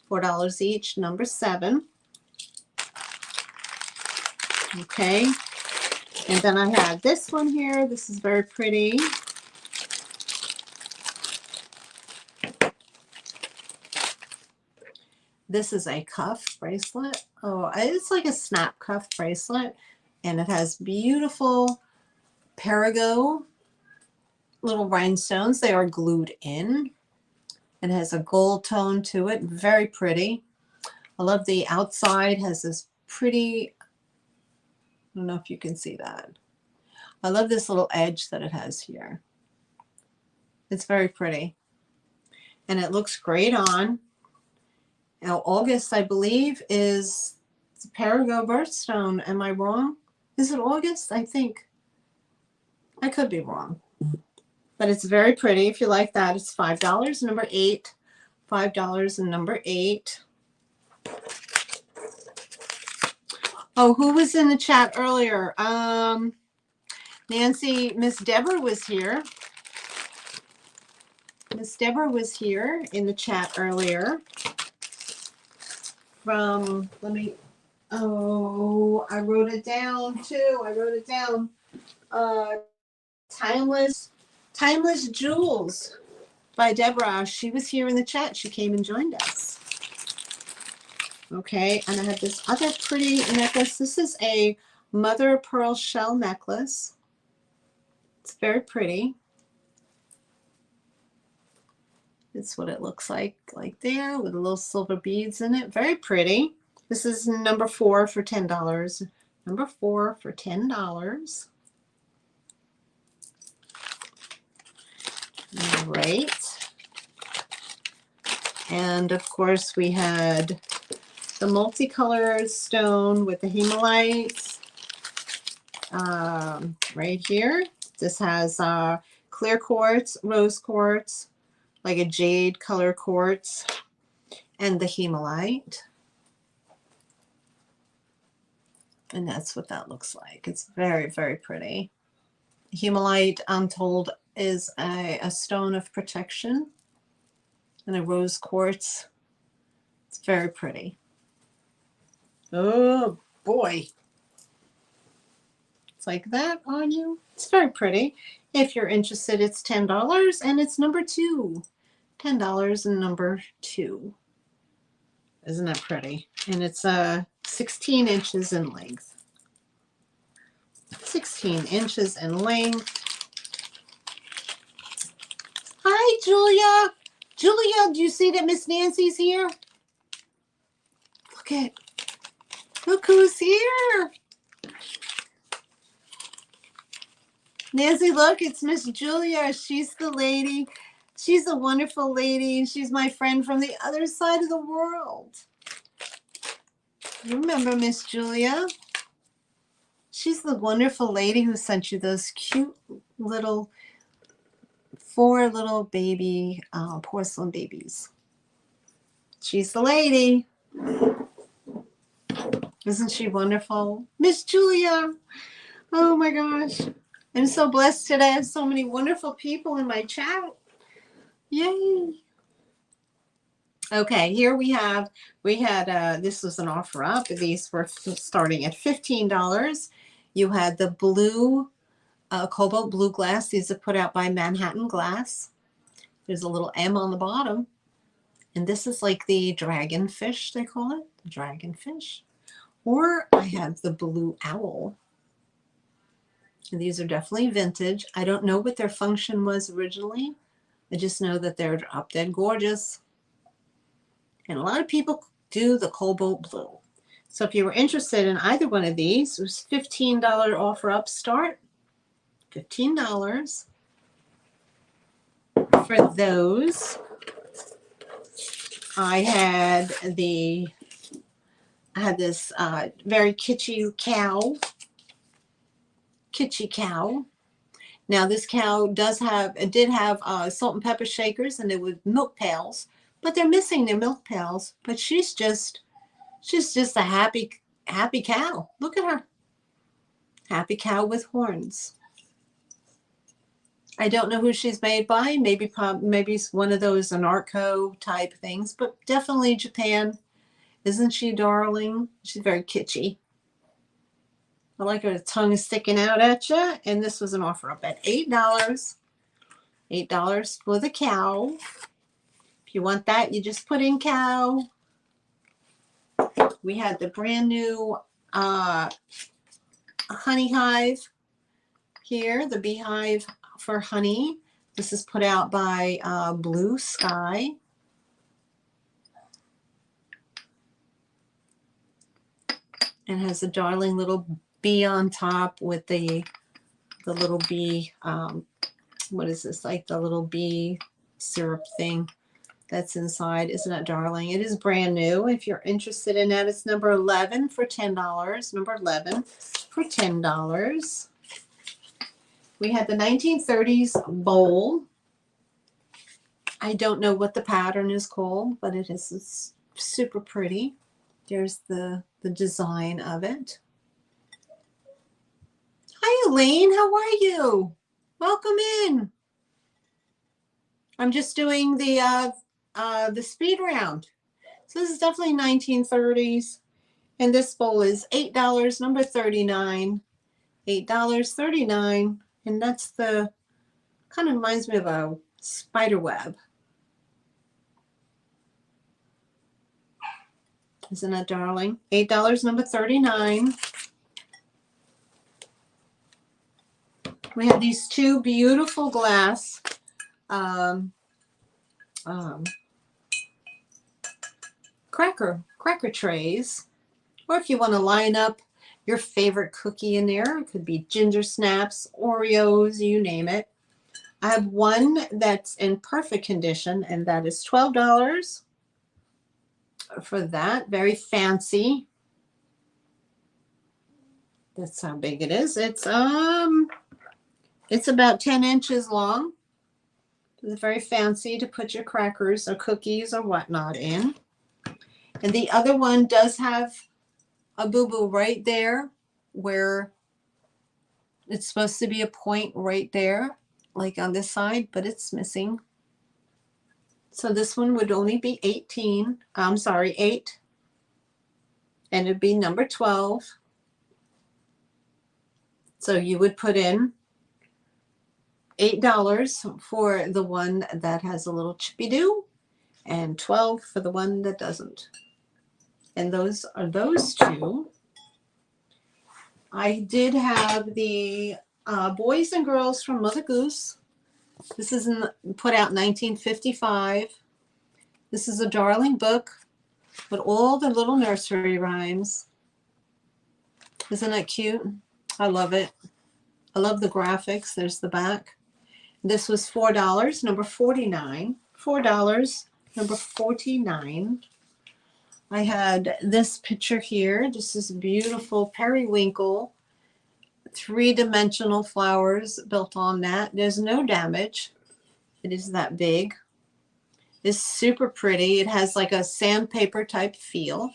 $4 each, number 7. Okay, and then I have this one here. This is very pretty. This is a cuff bracelet. Oh, it's like a snap cuff bracelet, and it has beautiful Perigo little rhinestones. They are glued in. It has a gold tone to it. Very pretty. I love the outside. Has this pretty, I don't know if you can see that. I love this little edge that it has here. It's very pretty. And it looks great on. Now, August, I believe, is the Perigo birthstone. Am I wrong? Is it August? I think. I could be wrong. But it's very pretty. If you like that, it's $5. Number 8. $5 and number 8. Oh, who was in the chat earlier? Nancy, Miss Deborah was here. Miss Deborah was here in the chat earlier. From, I wrote it down too. I wrote it down. Timeless Jewels by Deborah. She was here in the chat. She came and joined us. Okay, and I have this other pretty necklace. This is a mother of pearl shell necklace. It's very pretty. It's what it looks like there, with little silver beads in it. Very pretty. This is number 4 for $10. Number 4 for $10. All right. And of course we had the multicolored stone with the hemolites right here. This has clear quartz, rose quartz, like a jade color quartz, and the hemolite. And that's what that looks like. It's very, very pretty. Hemolite, I'm told, is a stone of protection, and a rose quartz. It's very pretty. Oh boy. It's like that on you. It's very pretty. If you're interested, it's $10 and it's number 2. $10 and number 2. Isn't that pretty? And it's 16 inches in length. 16 inches in length. Hi, Julia. Julia, do you see that Miss Nancy's here? Look who's here. Nancy, look, it's Miss Julia. She's the lady. She's a wonderful lady. She's my friend from the other side of the world. You remember Miss Julia? She's the wonderful lady who sent you those cute little 4 little baby porcelain babies. She's the lady. Isn't she wonderful? Miss Julia. Oh my gosh. I'm so blessed today. I have so many wonderful people in my chat. Yay. Okay, here we had, this was an offer up. These were starting at $15. You had the blue cobalt blue glass. These are put out by Manhattan Glass. There's a little M on the bottom. And this is like the dragonfish, they call it. The dragonfish. Or I have the blue owl. And these are definitely vintage. I don't know what their function was originally. I just know that they're drop dead gorgeous. And a lot of people do the cobalt blue. So if you were interested in either one of these, it was $15 offer upstart. $15 for those. I had this very kitschy cow. Now this cow did have salt and pepper shakers, and they were milk pails, but they're missing their milk pails. But she's just a happy cow. Look at her, happy cow with horns. I don't know who she's made by. Maybe it's one of those Anarco type things, but definitely Japan. Isn't she darling? She's very kitschy. I like her tongue is sticking out at you. And this was an offer up at $8. $8 for the cow. If you want that, you just put in cow. We had the brand new honey hive here, the beehive for honey. This is put out by Blue Sky. And has a darling little bee on top with the little bee, what is this, like the little bee syrup thing that's inside. Isn't that darling? It is brand new. If you're interested in that, it's number 11 for $10. Number 11 for $10. We had the 1930s bowl. I don't know what the pattern is called, but it's super pretty. There's the design of it. Hi, Elaine. How are you? Welcome in. I'm just doing the speed round. So this is definitely 1930s. And this bowl is $8, number 39. $8.39. And that's the, kind of reminds me of a spider web. Isn't that darling? $8, number 39. We have these two beautiful glass cracker trays. Or if you want to line up your favorite cookie in there, it could be ginger snaps, Oreos, you name it. I have one that's in perfect condition, and that is $12 for that. Very fancy. That's how big it is. It's about 10 inches long. It's very fancy to put your crackers or cookies or whatnot in. And the other one does have a boo-boo right there where it's supposed to be a point right there, like on this side, but it's missing. So this one would only be 8. And it'd be number 12. So you would put in $8 for the one that has a little chippy-doo and $12 for the one that doesn't. And those are those two. I did have the Boys and Girls from Mother Goose. This is put out in 1955. This is a darling book with all the little nursery rhymes. Isn't that cute? I love it. I love the graphics. There's the back. This was $4, number 49. $4, number 49. I had this picture here. This is beautiful periwinkle, 3-dimensional flowers built on that. There's no damage. It is that big. It's super pretty. It has like a sandpaper type feel.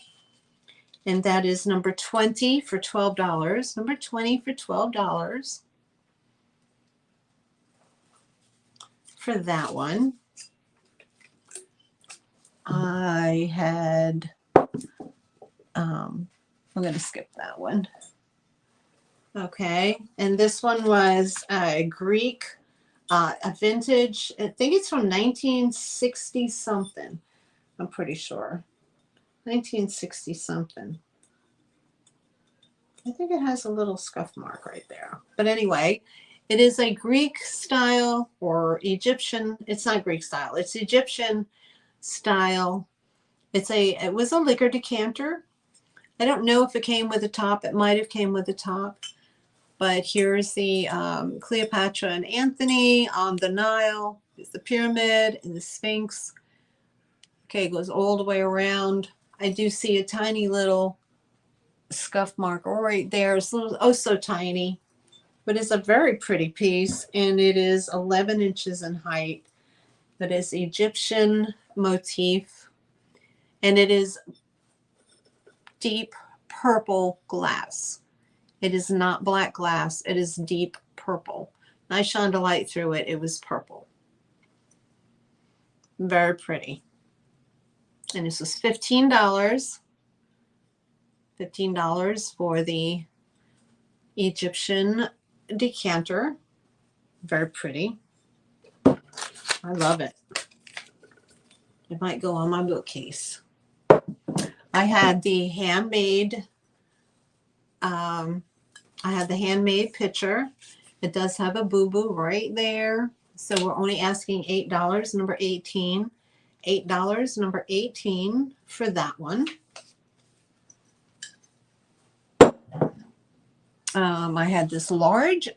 And that is number 20 for $12. Number 20 for $12 for that one. I had, I'm going to skip that one. Okay, and this one was a Greek, a vintage. I think it's from 1960 something. I'm pretty sure 1960 something. I think it has a little scuff mark right there. But anyway, it is a Greek style or Egyptian. It's not Greek style. It's Egyptian style. It was a liquor decanter. I don't know if it came with a top. It might have came with a top. But here's the Cleopatra and Anthony on the Nile. It's the pyramid and the Sphinx. Okay, it goes all the way around. I do see a tiny little scuff mark right there. It's little, oh so tiny. But it's a very pretty piece, and it is 11 inches in height. That is Egyptian motif, and it is deep purple glass. It is not black glass. It is deep purple. I shined a light through it. It was purple. Very pretty. And this was $15. $15 for the Egyptian decanter. Very pretty. I love it. It might go on my bookcase. I had the handmade pitcher. It does have a boo-boo right there. So we're only asking $8, number 18. $8, number 18 for that one. I had this large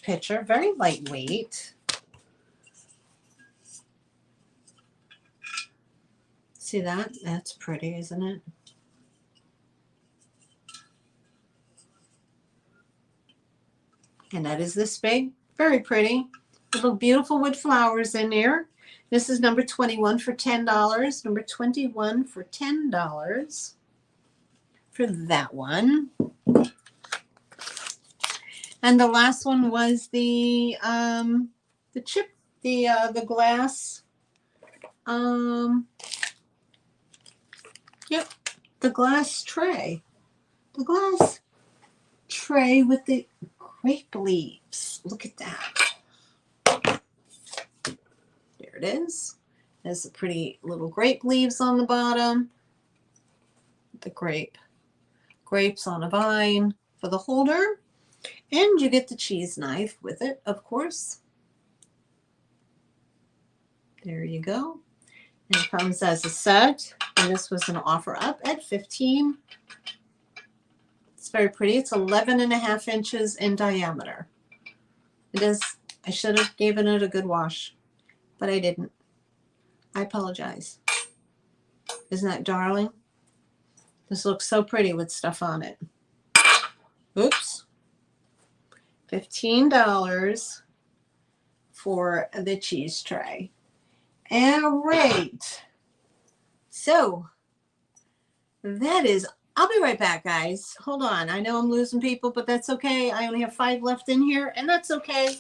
pitcher, very lightweight. See that? That's pretty, isn't it? And that is this big. Very pretty. Little beautiful wood flowers in there. This is number 21 for $10. Number 21 for $10 for that one. And the last one was the glass. Yep, the glass tray. The glass tray with the grape leaves. Look at that. There it is. There's the pretty little grape leaves on the bottom. The grapes on a vine for the holder. And you get the cheese knife with it, of course. There you go. And it comes as a set. And this was an offer up at $15. It's very pretty. It's 11.5 inches in diameter. It is. I should have given it a good wash, but I didn't. I apologize. Isn't that darling? This looks so pretty with stuff on it. Oops. $15 for the cheese tray. All right. So that is, I'll be right back, guys. Hold on. I know I'm losing people, but that's okay. I only have 5 left in here, and that's okay.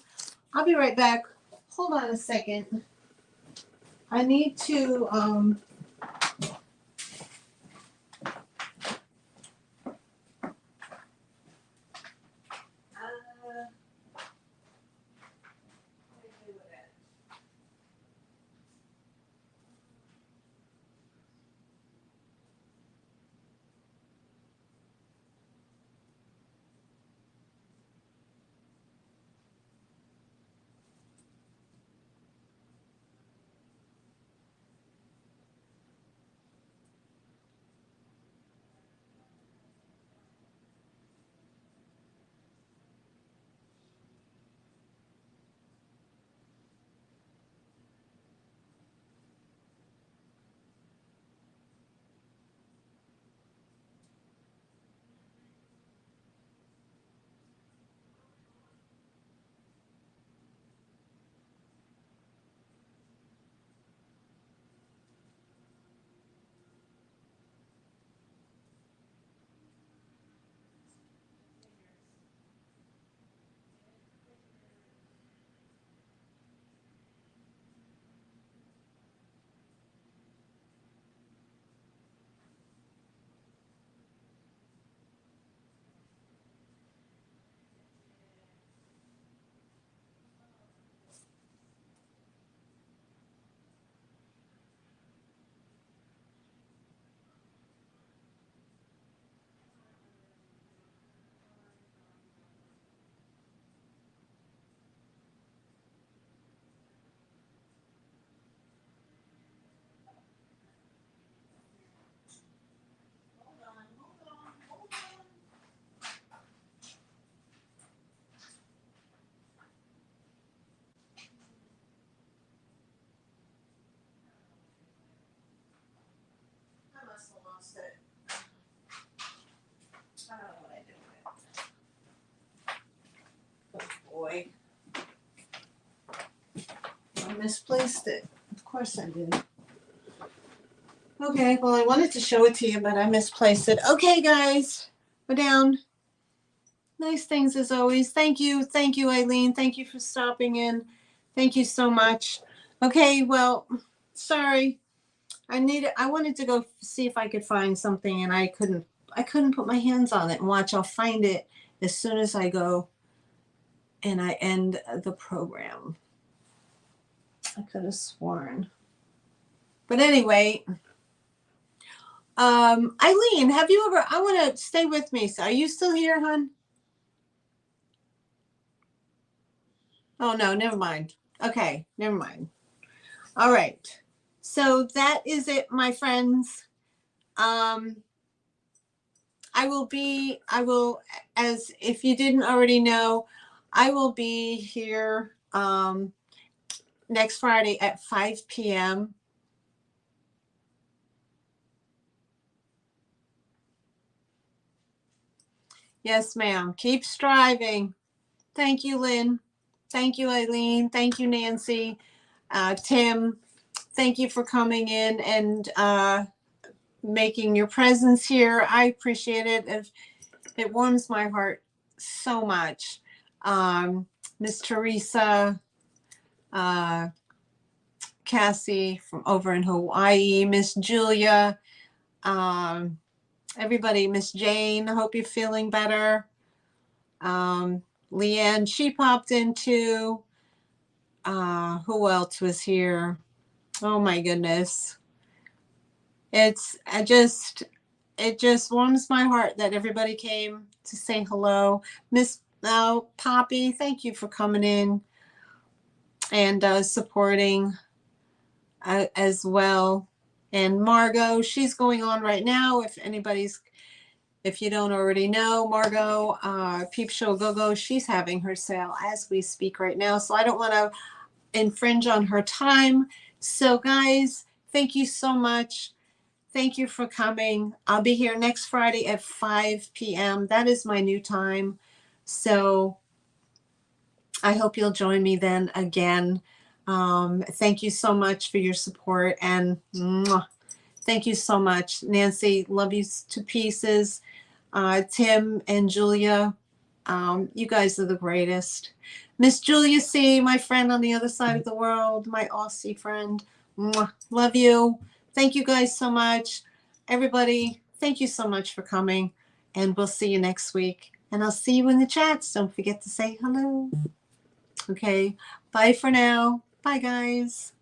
I'll be right back. Hold on a second. I need to lost it. I don't know what I did with it. Oh boy. I misplaced it. Of course I did. Okay, well I wanted to show it to you, but I misplaced it. Okay, guys, we're down. Nice things as always. Thank you, Eileen. Thank you for stopping in. Thank you so much. Okay, well, sorry. I wanted to go see if I could find something, and I couldn't put my hands on it. And watch, I'll find it as soon as I go and I end the program. I could have sworn. But anyway, Eileen, have you ever, I want to stay with me. So are you still here, hon? Oh, no, never mind. Okay, never mind. All right. So that is it, my friends. I will, as if you didn't already know, I will be here next Friday at 5 p.m. Yes, ma'am. Keep striving. Thank you, Lynn. Thank you, Eileen. Thank you, Nancy. Tim, thank you for coming in and making your presence here. I appreciate it. It warms my heart so much. Miss Teresa, Cassie from over in Hawaii, Miss Julia, everybody, Miss Jane, I hope you're feeling better. Leanne, she popped in too. Who else was here? Oh my goodness. It just warms my heart that everybody came to say hello. Miss Poppy, thank you for coming in and supporting as well. And Margot, she's going on right now. If you don't already know, Margot, Peep Show Go-Go, she's having her sale as we speak right now. So I don't want to infringe on her time. So guys, thank you so much. Thank you for coming. I'll be here next Friday at 5 p.m. That is my new time. So I hope you'll join me then again. Thank you so much for your support. And thank you so much. Nancy, love you to pieces. Tim and Julia, you guys are the greatest. Miss Julia C., my friend on the other side of the world, my Aussie friend. Love you. Thank you guys so much. Everybody, thank you so much for coming. And we'll see you next week. And I'll see you in the chats. Don't forget to say hello. Okay. Bye for now. Bye, guys.